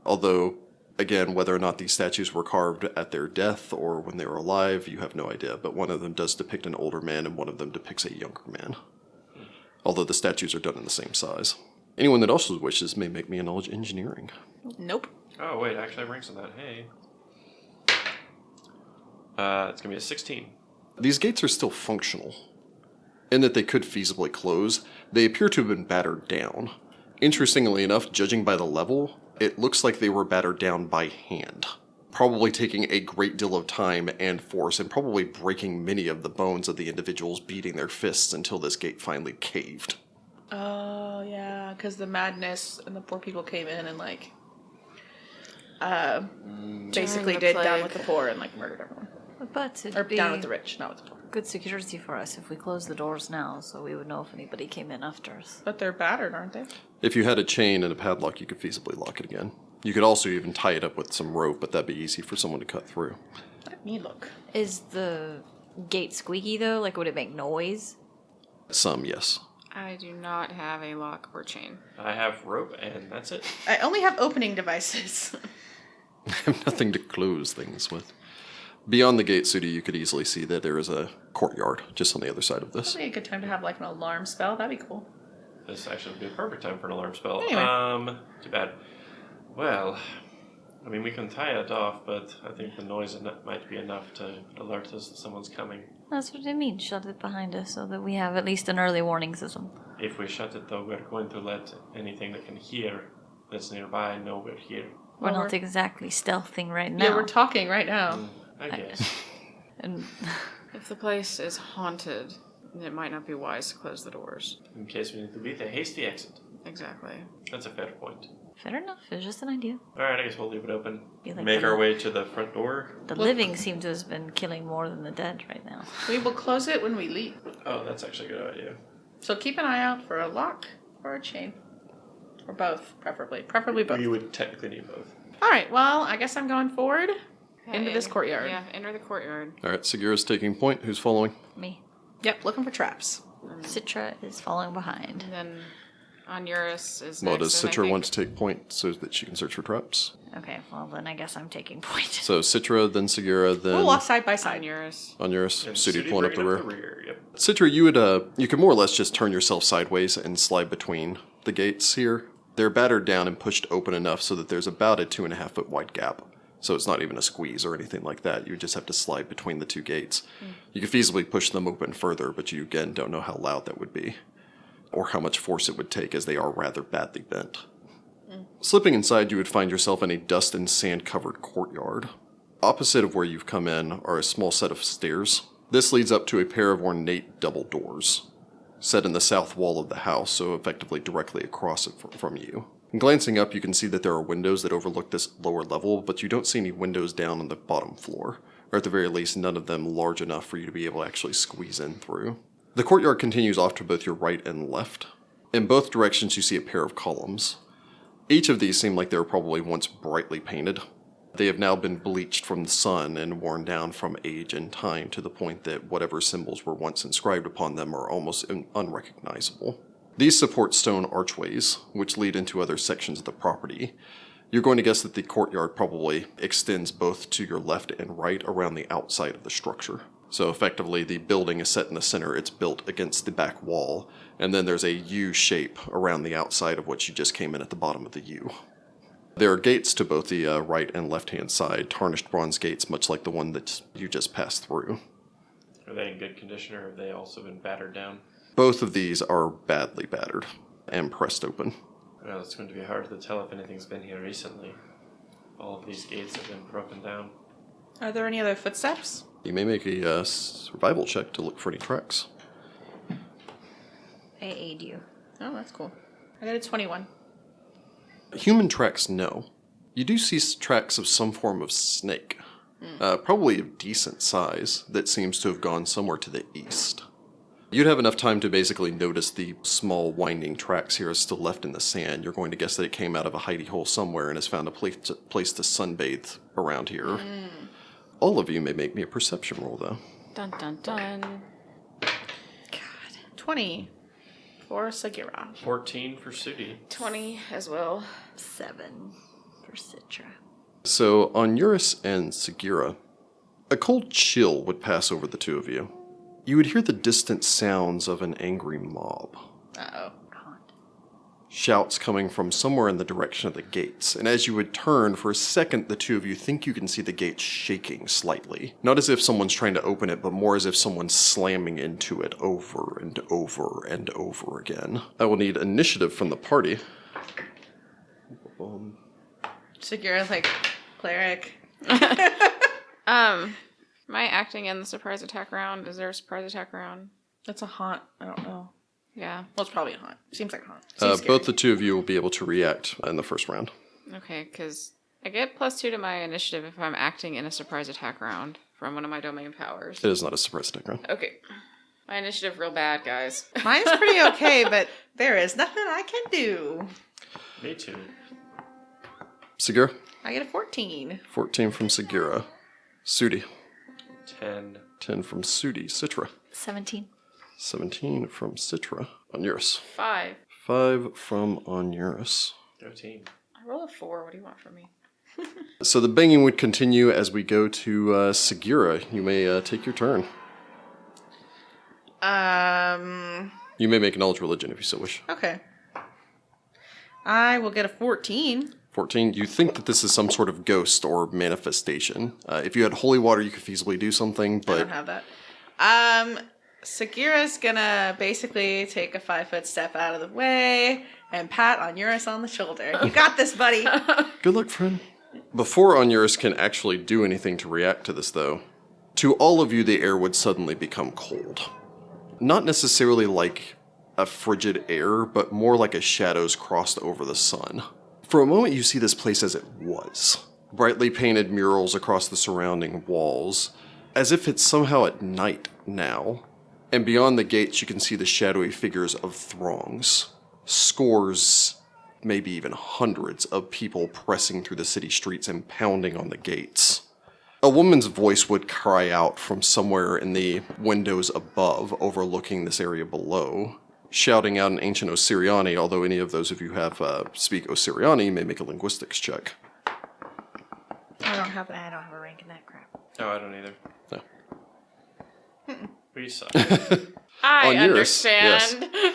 although, again, whether or not these statues were carved at their death or when they were alive, you have no idea, but one of them does depict an older man and one of them depicts a younger man, although the statues are done in the same size. Anyone that also wishes may make me a knowledge engineering. Nope. Oh, wait, actually, I ranks on that. Hey. It's going to be a 16. These gates are still functional, in that they could feasibly close. They appear to have been battered down. Interestingly enough, judging by the level, it looks like they were battered down by hand, probably taking a great deal of time and force and probably breaking many of the bones of the individuals beating their fists until this gate finally caved. Oh, yeah, because the madness and the poor people came in and, basically the did plague. down with the poor and, murdered everyone. But Or it'd be down with the rich, not with the poor. good security for us if we close the doors now, so we would know if anybody came in after us. But they're battered, aren't they? If you had a chain and a padlock, you could feasibly lock it again. You could also even tie it up with some rope, but that'd be easy for someone to cut through. Let me look. Is the gate squeaky though? Like, would it make noise? Some, yes. I do not have a lock or chain. I have rope, and that's it. I only have opening devices. I have nothing to close things with. Beyond the gate, Sudi, you could easily see that there is a courtyard just on the other side of this. Probably a good time to have, an alarm spell. That'd be cool. This actually would be a perfect time for an alarm spell. Anyway. Too bad. Well, we can tie it off, but I think the noise might be enough to alert us that someone's coming. That's what I mean. Shut it behind us so that we have at least an early warning system. If we shut it, though, we're going to let anything that can hear that's nearby know we're here. We're Well, not exactly stealthing right now. Yeah, we're talking right now. I guess. And If the place is haunted, it might not be wise to close the doors. In case we need to beat a hasty exit. Exactly. That's a fair point. fair enough. It's just an idea. Alright, I guess we'll leave it open. Be like Make the- our way to the front door. The living seem to have been killing more than the dead right now. We will close it when we leave. Oh, that's actually a good idea. So keep an eye out for a lock or a chain. Or both, preferably. Preferably both. You would technically need both. All right, well, I guess I'm going forward into this courtyard. Yeah, enter the courtyard. All right, Sagira's taking point. Who's following? Me. Yep, looking for traps. Citra is following behind. And then Onuris is Well, next. does and I Sitra think- want to take point so that she can search for traps? Okay, well then I guess I'm taking point. So Citra, then Sagira, then We'll walk side by side. Onuris. Onuris. And Sudi pulling up the bringing rear. Yep. Sitra, you could more or less just turn yourself sideways and slide between the gates here. They're battered down and pushed open enough so that there's about a 2.5 foot wide gap. So it's not even a squeeze or anything like that. You just have to slide between the two gates. You could feasibly push them open further, but you again don't know how loud that would be or how much force it would take, as they are rather badly bent. Slipping inside, you would find yourself in a dust and sand covered courtyard. Opposite of where you've come in are a small set of stairs. This leads up to a pair of ornate double doors, set in the south wall of the house, so effectively directly across it from you. And glancing up, you can see that there are windows that overlook this lower level, but you don't see any windows down on the bottom floor, or at the very least, none of them large enough for you to be able to actually squeeze in through. The courtyard continues off to both your right and left. In both directions, you see a pair of columns. Each of these seem like they were probably once brightly painted. They have now been bleached from the sun and worn down from age and time to the point that whatever symbols were once inscribed upon them are almost unrecognizable. These support stone archways, which lead into other sections of the property. You're going to guess that the courtyard probably extends both to your left and right around the outside of the structure. So effectively, the building is set in the center, it's built against the back wall, and then there's a U shape around the outside of which you just came in at the bottom of the U. There are gates to both the right and left-hand side, tarnished bronze gates, much like the one that you just passed through. Are they in good condition, or have they also been battered down? Both of these are badly battered and pressed open. Well, it's going to be hard to tell if anything's been here recently. All of these gates have been broken down. Are there any other footsteps? You may make a survival check to look for any tracks. I aid you. Oh, that's cool. I got a 21. Human tracks, no. You do see tracks of some form of snake, probably of decent size, that seems to have gone somewhere to the east. You'd have enough time to basically notice the small winding tracks here are still left in the sand. You're going to guess that it came out of a hidey hole somewhere and has found a place to sunbathe around here. All of you may make me a perception roll, though. Dun dun dun. 20 for Sagira. 14 for Sudi. 20 as well. 7 for Sitra. So, Onuris and Sagira, a cold chill would pass over the two of you. You would hear the distant sounds of an angry mob. Uh-oh. Shouts coming from somewhere in the direction of the gates, and as you would turn, for a second the two of you think you can see the gates shaking slightly. Not as if someone's trying to open it, but more as if someone's slamming into it over and over and over again. I will need initiative from the party. Sagira, like, cleric. Am I acting in the surprise attack round? Is there a surprise attack round? That's a haunt. I don't know. Yeah. Well, it's probably a haunt. Seems like a haunt. Seems scary. Both the two of you will be able to react in the first round. Okay, because I get +2 to my initiative if I'm acting in a surprise attack round from one of my domain powers. It is not a surprise attack round. Okay. My initiative real bad, guys. Mine's pretty okay, but there is nothing I can do. Me too. Sagira? I get a 14. 14 from Sagira. Sudi? 10. 10 from Sudi. Sitra? 17. 17 from Sitra. Onuris? 5. 5 from Onuris. Go team. I roll a 4. What do you want from me? So the banging would continue as we go to Sagira. You may take your turn. You may make a knowledge religion if you so wish. Okay. I will get a 14. 14. You think that this is some sort of ghost or manifestation. If you had holy water, you could feasibly do something, but... I don't have that. Sagira's gonna basically take a 5-foot step out of the way and pat Onuris on the shoulder. You got this, buddy. Good luck, friend. Before Onuris can actually do anything to react to this, though, to all of you, the air would suddenly become cold. Not necessarily like a frigid air, but more like a shadows crossed over the sun. For a moment, you see this place as it was. Brightly painted murals across the surrounding walls, as if it's somehow at night now. And beyond the gates, you can see the shadowy figures of throngs. Scores, maybe even hundreds of people pressing through the city streets and pounding on the gates. A woman's voice would cry out from somewhere in the windows above, overlooking this area below, shouting out in ancient Osiriani, although any of those of you who speak Osiriani may make a linguistics check. I don't have a rank in that crap. Oh, I don't either. No. We suck. I Onuris, yes. understand.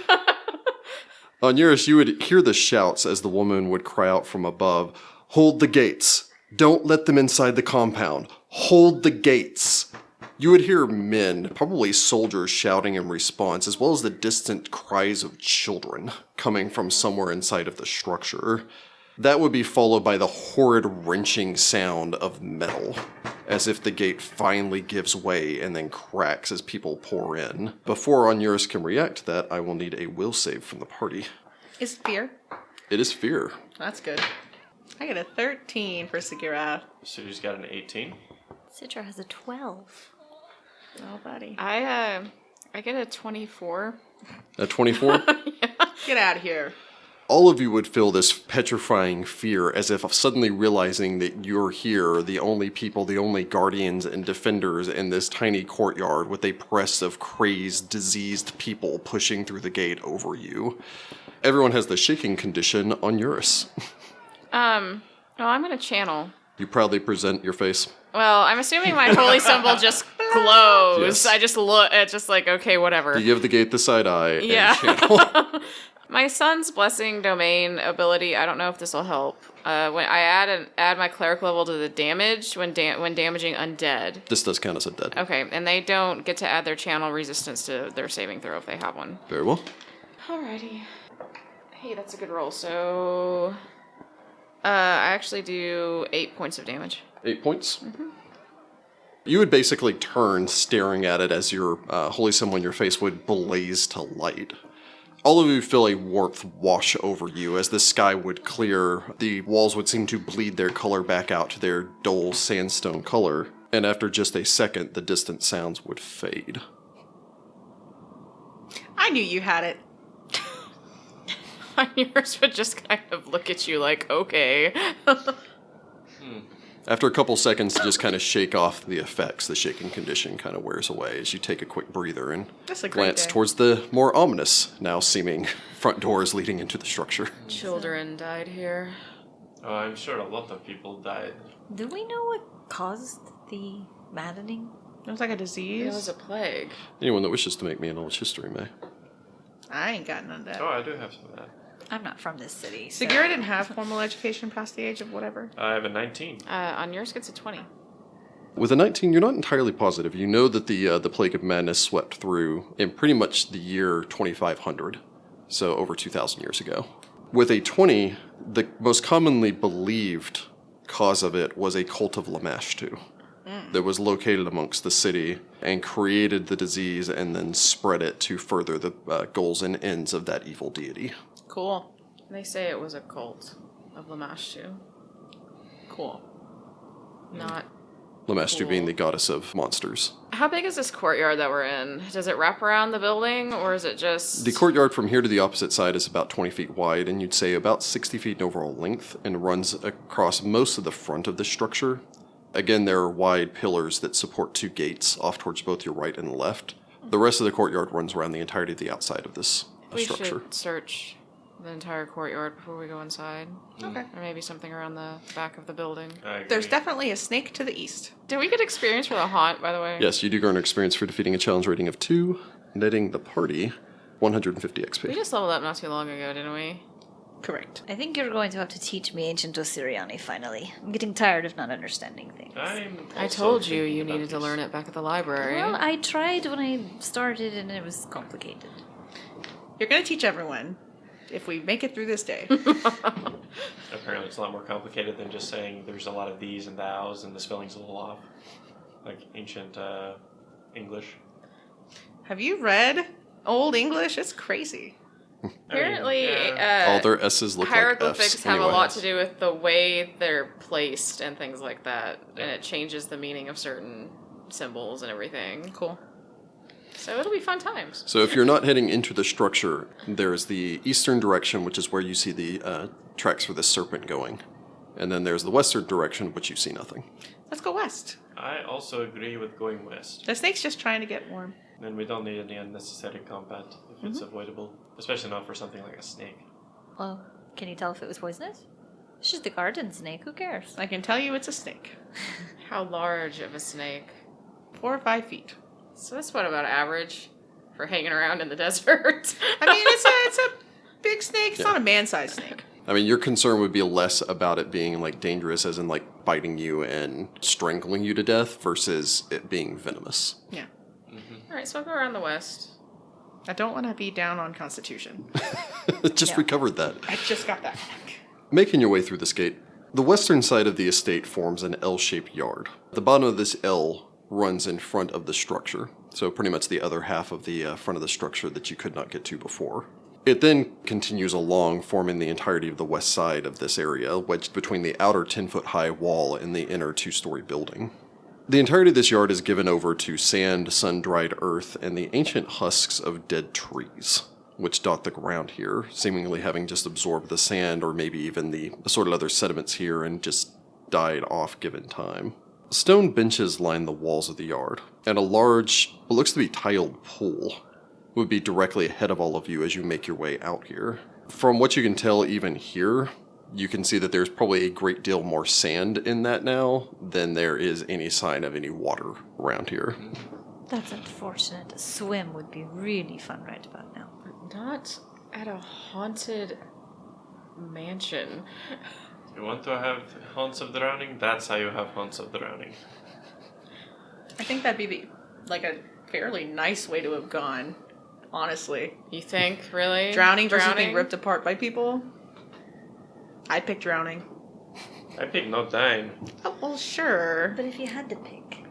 Onuris, you would hear the shouts as the woman would cry out from above, "Hold the gates! Don't let them inside the compound! Hold the gates!" You would hear men, probably soldiers, shouting in response, as well as the distant cries of children coming from somewhere inside of the structure. That would be followed by the horrid wrenching sound of metal, as if the gate finally gives way and then cracks as people pour in. Before Onuris can react to that, I will need a will save from the party. Is it fear? It is fear. That's good. I get a 13 for Sagira. Sudi's got an 18. Sitra has a 12. Oh, buddy. I get a 24. At 24? Get out of here. All of you would feel this petrifying fear as if suddenly realizing that you're here, the only people, the only guardians and defenders in this tiny courtyard with a press of crazed, diseased people pushing through the gate over you. Everyone has the shaking condition on Onuris. No, I'm gonna channel. You proudly present your face. Well, I'm assuming my holy symbol just glows. Yes. I just look at just like, okay, whatever. You give the gate the side eye Yeah. and channel. My son's blessing domain ability, I don't know if this will help. When I add my cleric level to the damage when damaging undead. This does count as a dead. Okay, and they don't get to add their channel resistance to their saving throw if they have one. Very well. Alrighty. Hey, that's a good roll. So, I actually do 8 points of damage. 8 points. You would basically turn staring at it as your holy symbol in your face would blaze to light. All of you feel a warmth wash over you as the sky would clear. The walls would seem to bleed their color back out to their dull sandstone color. And after just a second, the distant sounds would fade. I knew you had it. Yours would just kind of look at you like, okay. After a couple seconds to just kind of shake off the effects, the shaking condition kind of wears away as you take a quick breather and That's a great glance day. towards the more ominous, now seeming, front doors leading into the structure. Children died here. Oh, I'm sure a lot of people died. Do we know what caused the maddening? It was like a disease. It was a plague. Anyone that wishes to make me a knowledge history may. I ain't got none of that. Oh, I do have some of that. I'm not from this city. So. Sagira didn't have formal education past the age of whatever. I have a 19. On yours gets a 20. With a 19, you're not entirely positive. You know that the Plague of Madness swept through in pretty much the year 2500, so over 2,000 years ago. With a 20, the most commonly believed cause of it was a cult of Lamashtu that was located amongst the city and created the disease and then spread it to further the goals and ends of that evil deity. Cool. They say it was a cult of Lamashtu, Cool. not... Lamashtu Cool. being the goddess of monsters. How big is this courtyard that we're in? Does it wrap around the building, or is it just... The courtyard from here to the opposite side is about 20 feet wide, and you'd say about 60 feet in overall length, and runs across most of the front of the structure. Again, there are wide pillars that support two gates off towards both your right and left. The rest of the courtyard runs around the entirety of the outside of this We structure. should search the entire courtyard before we go inside. Okay. Or maybe something around the back of the building. I agree. There's definitely a snake to the east. Did we get experience for the haunt, by the way? Yes, you do garner experience for defeating a challenge rating of 2, netting the party 150 XP. We just leveled up not too long ago, didn't we? Correct. I think you're going to have to teach me ancient Osiriani finally. I'm getting tired of not understanding things. I told you you needed to learn it back at the library. Well, I tried when I started and it was complicated. You're going to teach everyone if we make it through this day. Apparently it's a lot more complicated than just saying there's a lot of these and thous and the spelling's a little off. Like ancient English. Have you read Old English? It's crazy. Apparently, All their S's look like hieroglyphics F's. have Anyway. a lot to do with the way they're placed and things like that. And it changes the meaning of certain symbols and everything. Cool. So it'll be fun times. So if you're not heading into the structure, there's the eastern direction, which is where you see the tracks for the serpent going. And then there's the western direction, which you see nothing. Let's go west. I also agree with going west. The snake's just trying to get warm. Then we don't need any unnecessary combat if it's avoidable. Especially not for something like a snake. Well, can you tell if it was poisonous? It's just a garden snake. Who cares? I can tell you it's a snake. How large of a snake? 4 or 5 feet. So that's what about average for hanging around in the desert. I mean, it's a big snake. It's not a man-sized snake. I mean, your concern would be less about it being, like, dangerous, as in, like, biting you and strangling you to death, versus it being venomous. Yeah. All right, so I'll go around the west. I don't want to be down on Constitution. Just recovered that. I just got that back. Making your way through this gate, the western side of the estate forms an L-shaped yard. The bottom of this L runs in front of the structure, so pretty much the other half of the front of the structure that you could not get to before. It then continues along, forming the entirety of the west side of this area, wedged between the outer 10-foot-high wall and the inner 2-story building. The entirety of this yard is given over to sand, sun-dried earth, and the ancient husks of dead trees, which dot the ground here, seemingly having just absorbed the sand or maybe even the assorted other sediments here and just died off given time. Stone benches line the walls of the yard, and a large, what looks to be tiled pool would be directly ahead of all of you as you make your way out here. From what you can tell even here, you can see that there's probably a great deal more sand in that now than there is any sign of any water around here. That's unfortunate. A swim would be really fun right about now. Not at a haunted mansion. You want to have haunts of drowning? That's how you have haunts of drowning. I think that'd be a fairly nice way to have gone, honestly. You think, really? Drowning versus being ripped apart by people? I'd pick drowning. I pick not dying. Oh, well, sure. But if you had to pick.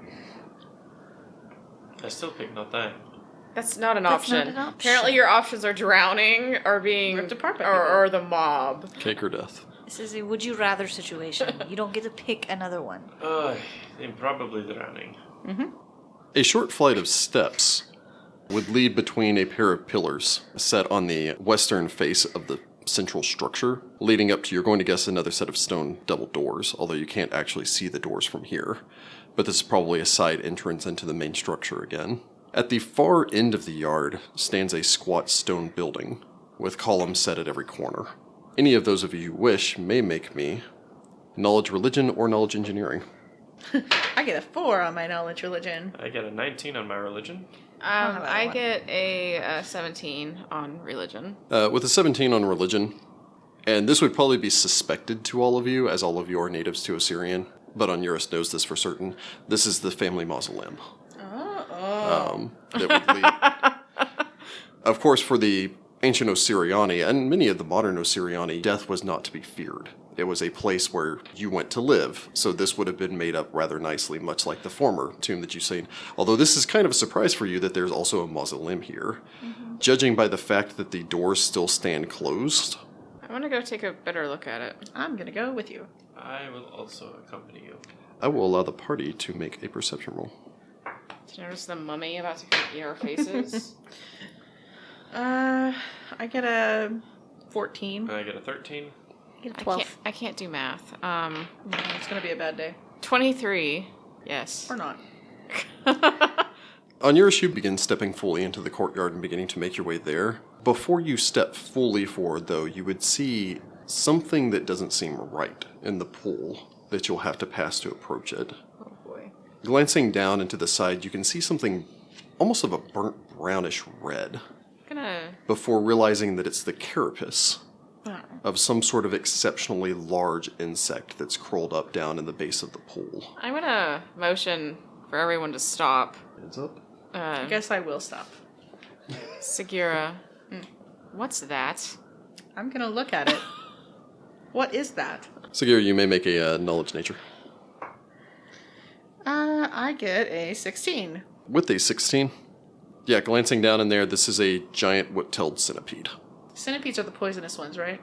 I still pick not dying. That's not an That's option. not an option. Apparently your options are drowning or being Ripped apart by or the mob. Cake or death. This is a would you rather situation. You don't get to pick another one. Then probably drowning. A short flight of steps would lead between a pair of pillars set on the western face of the central structure, leading up to, you're going to guess, another set of stone double doors, although you can't actually see the doors from here. But this is probably a side entrance into the main structure again. At the far end of the yard stands a squat stone building, with columns set at every corner. Any of those of you who wish may make me knowledge religion or knowledge engineering. I get a 4 on my knowledge religion. I get a 19 on my religion. I get a 17 on religion. With a 17 on religion, and this would probably be suspected to all of you, as all of you are natives to Osirian, but Onuris knows this for certain. This is the family mausoleum. That would lead. Of course, for the ancient Osiriani, and many of the modern Osiriani, death was not to be feared. It was a place where you went to live, so this would have been made up rather nicely, much like the former tomb that you've seen. Although this is kind of a surprise for you that there's also a mausoleum here. Judging by the fact that the doors still stand closed. I want to go take a better look at it. I'm going to go with you. I will also accompany you. I will allow the party to make a perception roll. Did you notice the mummy about to eat our faces? I get a 14. I get a 13. You get a 12. I can't do math. It's going to be a bad day. 23. Yes. Or not. Onuris, you begin stepping fully into the courtyard and beginning to make your way there. Before you step fully forward, though, you would see something that doesn't seem right in the pool that you'll have to pass to approach it. Oh boy. Glancing down into the side, you can see something almost of a burnt brownish red, before realizing that it's the carapace of some sort of exceptionally large insect that's curled up down in the base of the pool. I'm gonna motion for everyone to stop. Heads up. I guess I will stop. Sagira, what's that? I'm going to look at it. What is that? Sagira, you may make a knowledge nature. I get a 16. With a 16, yeah, glancing down in there, this is a giant whip-tailed centipede. Centipedes are the poisonous ones, right?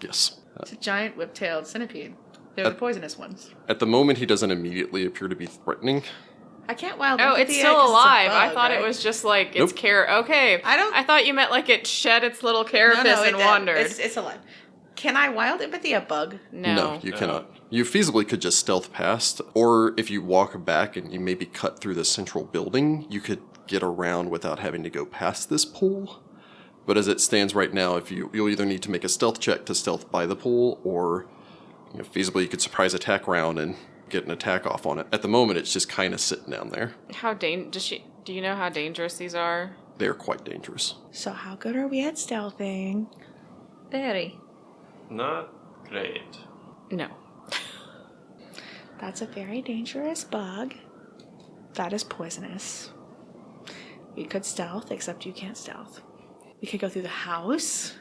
Yes. It's a giant whip-tailed centipede. They're the poisonous ones. At the moment, he doesn't immediately appear to be threatening. I can't wild Oh, it's empathy, still 'cause alive. it's a bug, I thought right? it was just like Nope. its Okay. I thought you meant like it shed its little carapace and wandered. It's alive. Can I wild empathy a bug? No. You cannot. You feasibly could just stealth past, or if you walk back and you maybe cut through the central building, you could get around without having to go past this pool. But as it stands right now, you'll either need to make a stealth check to stealth by the pool, or feasibly you could surprise attack round and get an attack off on it. At the moment, it's just kind of sitting down there. Do you know how dangerous these are? They are quite dangerous. So how good are we at stealthing? Very. Not great. No. That's a very dangerous bug. That is poisonous. We could stealth, except you can't stealth. We could go through the house,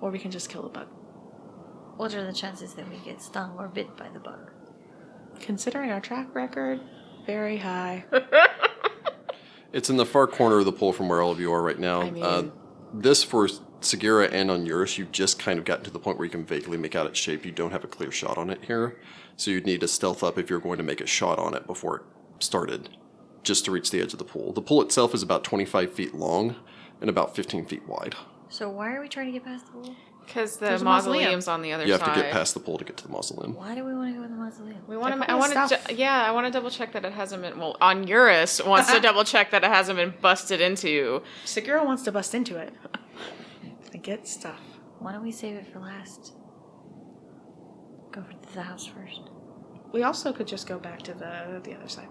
or we can just kill the bug. What are the chances that we get stung or bit by the bug? Considering our track record, very high. It's in the far corner of the pool from where all of you are right now. I mean- This for Sagira and Onuris, you've just kind of gotten to the point where you can vaguely make out its shape. You don't have a clear shot on it here. So you'd need to stealth up if you're going to make a shot on it before it started, just to reach the edge of the pool. The pool itself is about 25 feet long and about 15 feet wide. So why are we trying to get past the pool? Because the There's a mausoleum. mausoleum's on the other You side. have to get past the pool to get to the mausoleum. Why do we want to go in the mausoleum? We want They're to. I want probably to. I want to double check that it hasn't been. Well, Onuris wants to double check that it hasn't been busted into. Sagira wants to bust into it. I get stuff. Why don't we save it for last? Go to the house first. We also could just go back to the other side.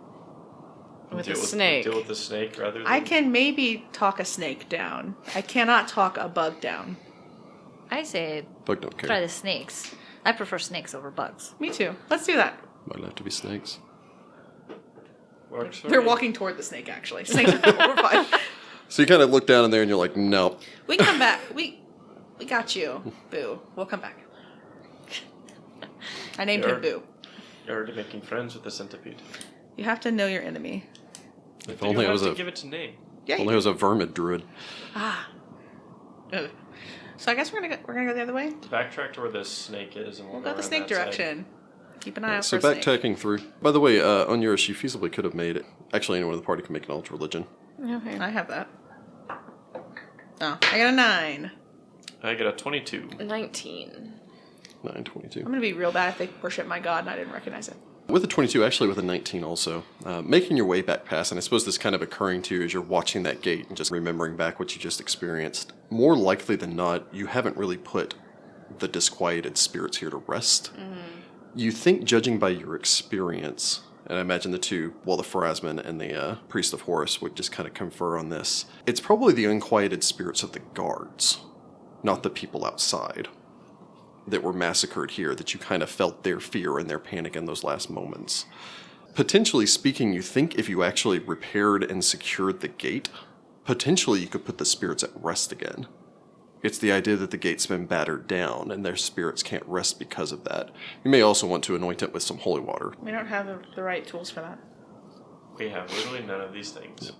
With Deal the snake. Deal with the snake rather than... I can maybe talk a snake down. I cannot talk a bug down. I say Bug don't care. try the snakes. I prefer snakes over bugs. Me too. Let's do that. Might have to be snakes. Works for They're me. walking toward the snake, actually. Snakes are cool. We're fine. So you kind of look down in there and you're like, nope. We can come back. We got you. Boo. We'll come back. I named him Boo. You're already making friends with the centipede. You have to know your enemy. If You only it have was to a, give it a name. Yeah. only it was a vermid druid. Ah. Ugh. So I guess we're gonna go the other way. Backtrack to where the snake is, and We'll go go the around snake that side. direction. Keep an eye out So for a snake. backtracking through. By the way, Onuris, you feasibly could have made it. Actually, anyone in the party can make an knowledge religion. Okay. I have that. Oh, I got a 9. I get a 22. 19. 922. I'm gonna be real bad if they worship my god and I didn't recognize it. With a 22, actually with a 19 also. Making your way back past, and I suppose this kind of occurring to you as you're watching that gate and just remembering back what you just experienced. More likely than not, you haven't really put the disquieted spirits here to rest. You think, judging by your experience, and I imagine the two, well, the Pharasman and the Priest of Horus would just kind of confer on this, it's probably the unquieted spirits of the guards, not the people outside, that were massacred here, that you kind of felt their fear and their panic in those last moments. Potentially speaking, you think if you actually repaired and secured the gate, potentially you could put the spirits at rest again. It's the idea that the gate's been battered down and their spirits can't rest because of that. You may also want to anoint it with some holy water. We don't have the right tools for that. We have literally none of these things.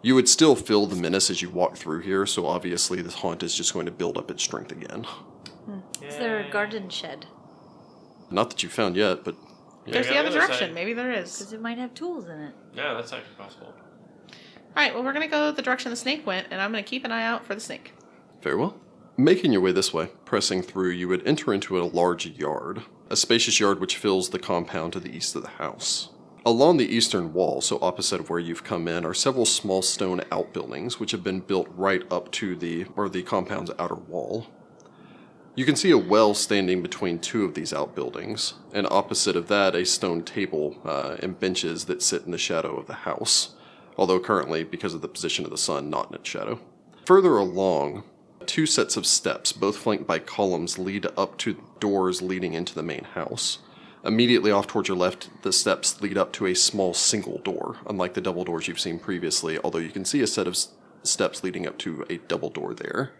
You would still feel the menace as you walk through here, so obviously this haunt is just going to build up its strength again. Is there a garden shed? Not that you found yet, but yeah. There's the on other the other direction. side. Maybe there is. Because it might have tools in it. Yeah, that's actually possible. Alright, well, we're gonna go the direction the snake went, and I'm gonna keep an eye out for the snake. Very well. Making your way this way, pressing through, you would enter into a large yard, a spacious yard which fills the compound to the east of the house. Along the eastern wall, so opposite of where you've come in, are several small stone outbuildings which have been built right up to the compound's outer wall. You can see a well standing between two of these outbuildings, and opposite of that a stone table and benches that sit in the shadow of the house, although currently, because of the position of the sun, not in its shadow. Further along, two sets of steps, both flanked by columns, lead up to doors leading into the main house. Immediately off towards your left, the steps lead up to a small single door, unlike the double doors you've seen previously, although you can see a set of steps leading up to a double door there.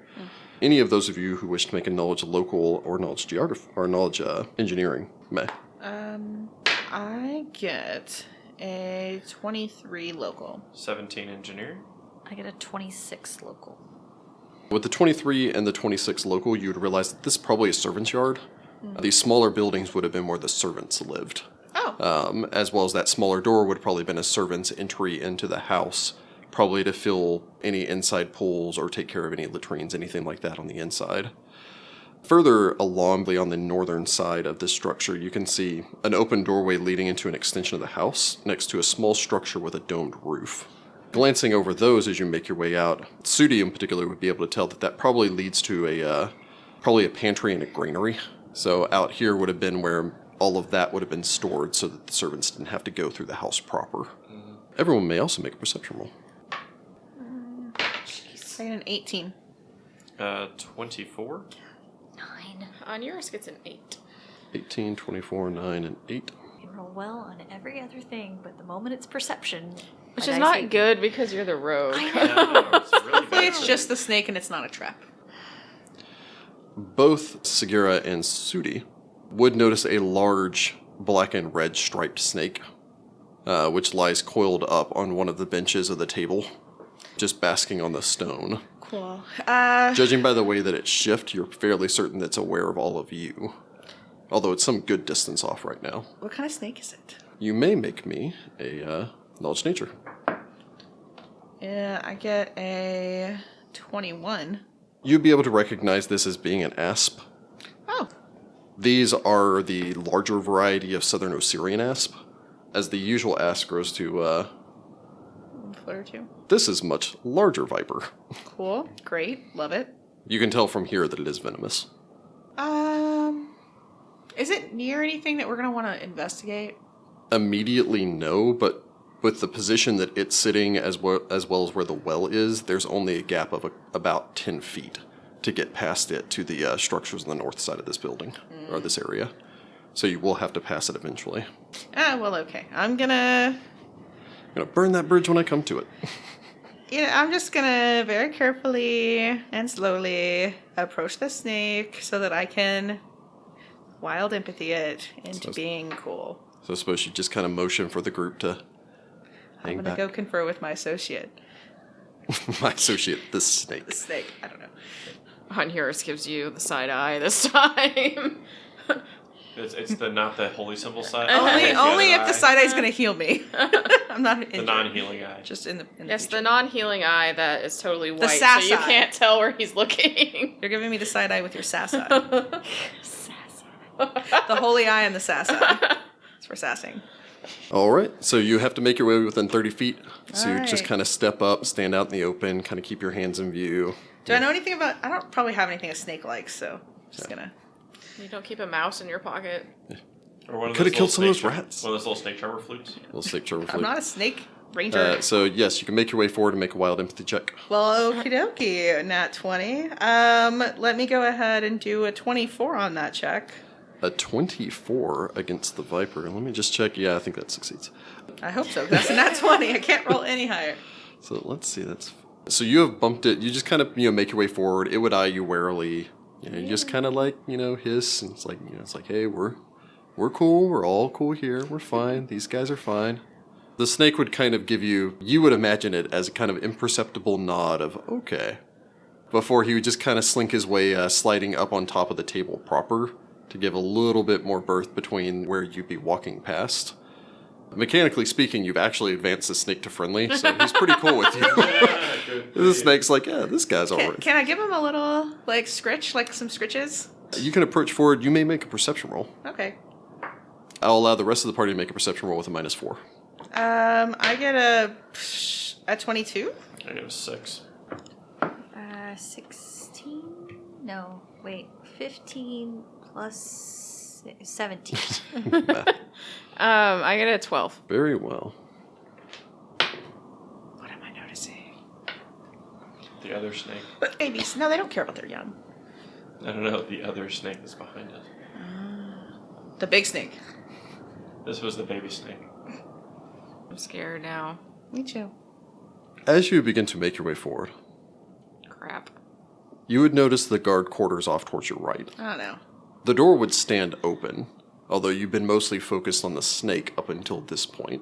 Any of those of you who wish to make a knowledge local or knowledge geography or knowledge engineering may. I get a 23 local. 17 engineering. I get a 26 local. With the 23 and the 26 local, you would realize that this is probably a servant's yard. These smaller buildings would have been where the servants lived. Oh. As well as that smaller door would have probably been a servant's entry into the house, probably to fill any inside pools or take care of any latrines, anything like that on the inside. Further along on the northern side of this structure, you can see an open doorway leading into an extension of the house next to a small structure with a domed roof. Glancing over those as you make your way out, Sudi in particular would be able to tell that that probably leads to probably a pantry and a granary. So out here would have been where all of that would have been stored so that the servants didn't have to go through the house proper. Everyone may also make a perception roll. I get an 18. 24. 9. On yours gets an 8. 18, 24, 9, and 8. You roll well on every other thing, but the moment it's perception. Which my is dice not hate good because you're the rogue. I Yeah, it's really Hopefully bad. it's just the snake and it's not a trap. Both Sagira and Sudi would notice a large black and red striped snake, which lies coiled up on one of the benches of the table, just basking on the stone. Cool. Judging by the way that it shifts, you're fairly certain it's aware of all of you. Although it's some good distance off right now. What kind of snake is it? You may make me a knowledge nature. Yeah, I get a 21. You'd be able to recognize this as being an asp. Oh, These are the larger variety of southern Osirian asp, as the usual asp grows to, foot or two. this is much larger viper. Cool. Great. Love it. You can tell from here that it is venomous. Is it near anything that we're going to want to investigate? Immediately no, but with the position that it's sitting as well as where the well is, there's only a gap of about 10 feet to get past it to the structures on the north side of this building, or this area. So you will have to pass it eventually. Well, okay. I'm going to... I'm going to burn that bridge when I come to it. Yeah, I'm just gonna very carefully and slowly approach the snake so that I can wild empathy it into being cool. So I suppose you just kind of motion for the group to I'm hang gonna back. go confer with my associate. My associate, the snake. The snake. I don't know. On yours gives you the side eye this time. It's the not the holy symbol side. Only if the eye. side eye is gonna heal me. I'm not The injured. non-healing eye. Just in the Yes, future. the non-healing eye that is totally white, so sass you eye. can't tell where he's looking. You're giving me the side eye with your sass eye. The holy eye and the sass eye. It's for sassing. All right, so you have to make your way within 30 feet. So you just Alright. kind of step up, stand out in the open, kind of keep your hands in view. Do I know anything about... I don't probably have anything a snake likes, so I'm just gonna... You don't keep a mouse in your pocket. Or one of Could've those killed little some of those snake rats. One of those little snake charmer flutes. We'll stick to I'm not a snake ranger. So yes, you can make your way forward and make a wild empathy check. Well, okie dokie, nat 20. Let me go ahead and do a 24 on that check. A 24 against the Viper. Let me just check. Yeah, I think that succeeds. I hope so. That's a nat 20. I can't roll any higher. So let's see. So you have bumped it. You just kind of make your way forward. It would eye you warily. You just kind of hiss. And it's like it's like, hey, we're cool. We're all cool here. We're fine. These guys are fine. The snake would kind of give you. You would imagine it as a kind of imperceptible nod of okay, before he would just kind of slink his way, sliding up on top of the table proper to give a little bit more berth between where you'd be walking past. Mechanically speaking, you've actually advanced the snake to friendly, so he's pretty cool with you. The snake's like, yeah, this guy's alright. Can I give him a little, scritch, some scritches? You can approach forward. You may make a perception roll. Okay. I'll allow the rest of the party to make a perception roll with a -4. I get a 22. I got a 6. 16? No, wait. 15 plus 17. I get a 12. Very well. What am I noticing? The other snake. But babies, no, they don't care about their young. I don't know. The other snake is behind it. The big snake. This was the baby snake. I'm scared now. Me too. As you begin to make your way forward, Crap. you would notice the guard quarters off towards your right. I don't know. The door would stand open, although you've been mostly focused on the snake up until this point.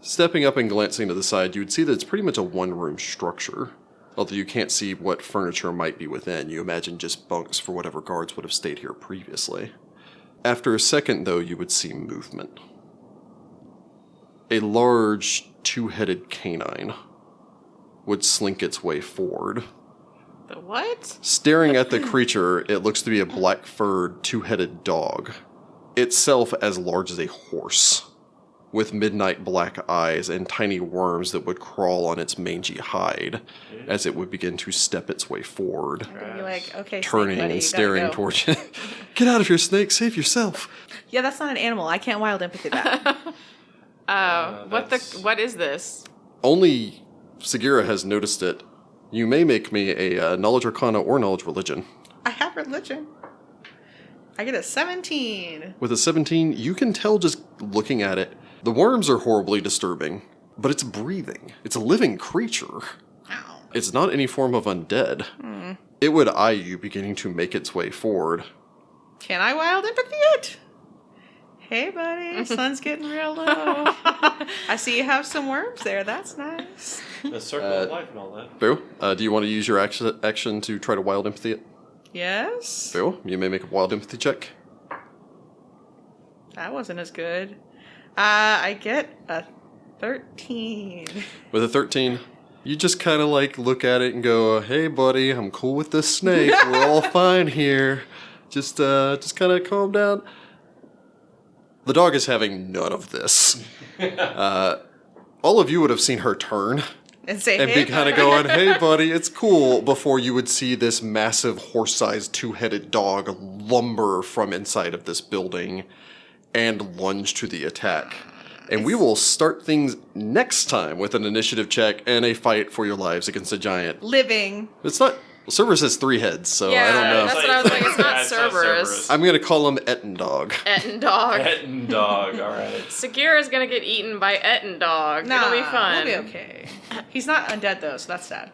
Stepping up and glancing to the side, you would see that it's pretty much a one-room structure. Although you can't see what furniture might be within, you imagine just bunks for whatever guards would have stayed here previously. After a second, though, you would see movement. A large, two-headed canine would slink its way forward. The what? Staring at the creature, it looks to be a black-furred, two-headed dog. Itself as large as a horse, with midnight black eyes and tiny worms that would crawl on its mangy hide as it would begin to step its way forward, I'm gonna be like, okay, turning snake buddy, and you staring gotta go. towards you. Get out of here, snake! Save yourself! Yeah, that's not an animal. I can't wild empathy that. What that's- is this? Only Sagira has noticed it. You may make me a knowledge arcana or knowledge religion. I have religion. I get a 17. With a 17, you can tell just looking at it. The worms are horribly disturbing, but it's breathing. It's a living creature. Ow. It's not any form of undead. It would eye you beginning to make its way forward. Can I wild empathy it? Hey, buddy, sun's getting real low. I see you have some worms there. That's nice. The circle of life and all that. Boo, do you want to use your action to try to wild empathy it? Yes. Boo, you may make a wild empathy check. That wasn't as good. I get a 13. With a 13, you just kind of like look at it and go, "Hey, buddy, I'm cool with this snake. We're all fine here. Just kind of calm down." The dog is having none of this. All of you would have seen her turn And say, and hey, be kind of buddy. going, "Hey, buddy, it's cool," before you would see this massive horse-sized two-headed dog lumber from inside of this building and lunge to the attack. And we will start things next time with an initiative check and a fight for your lives against a giant. Living. It's not... Cerberus has 3 heads, so I don't know. That's what I was like. It's not It's not Cerberus. I'm going to call him Ettendog. Ettendog. Pet dog, alright. Sagira is gonna get eaten by Ettendog. Nah, It'll be fun. We'll be okay. He's not undead, though, so that's sad.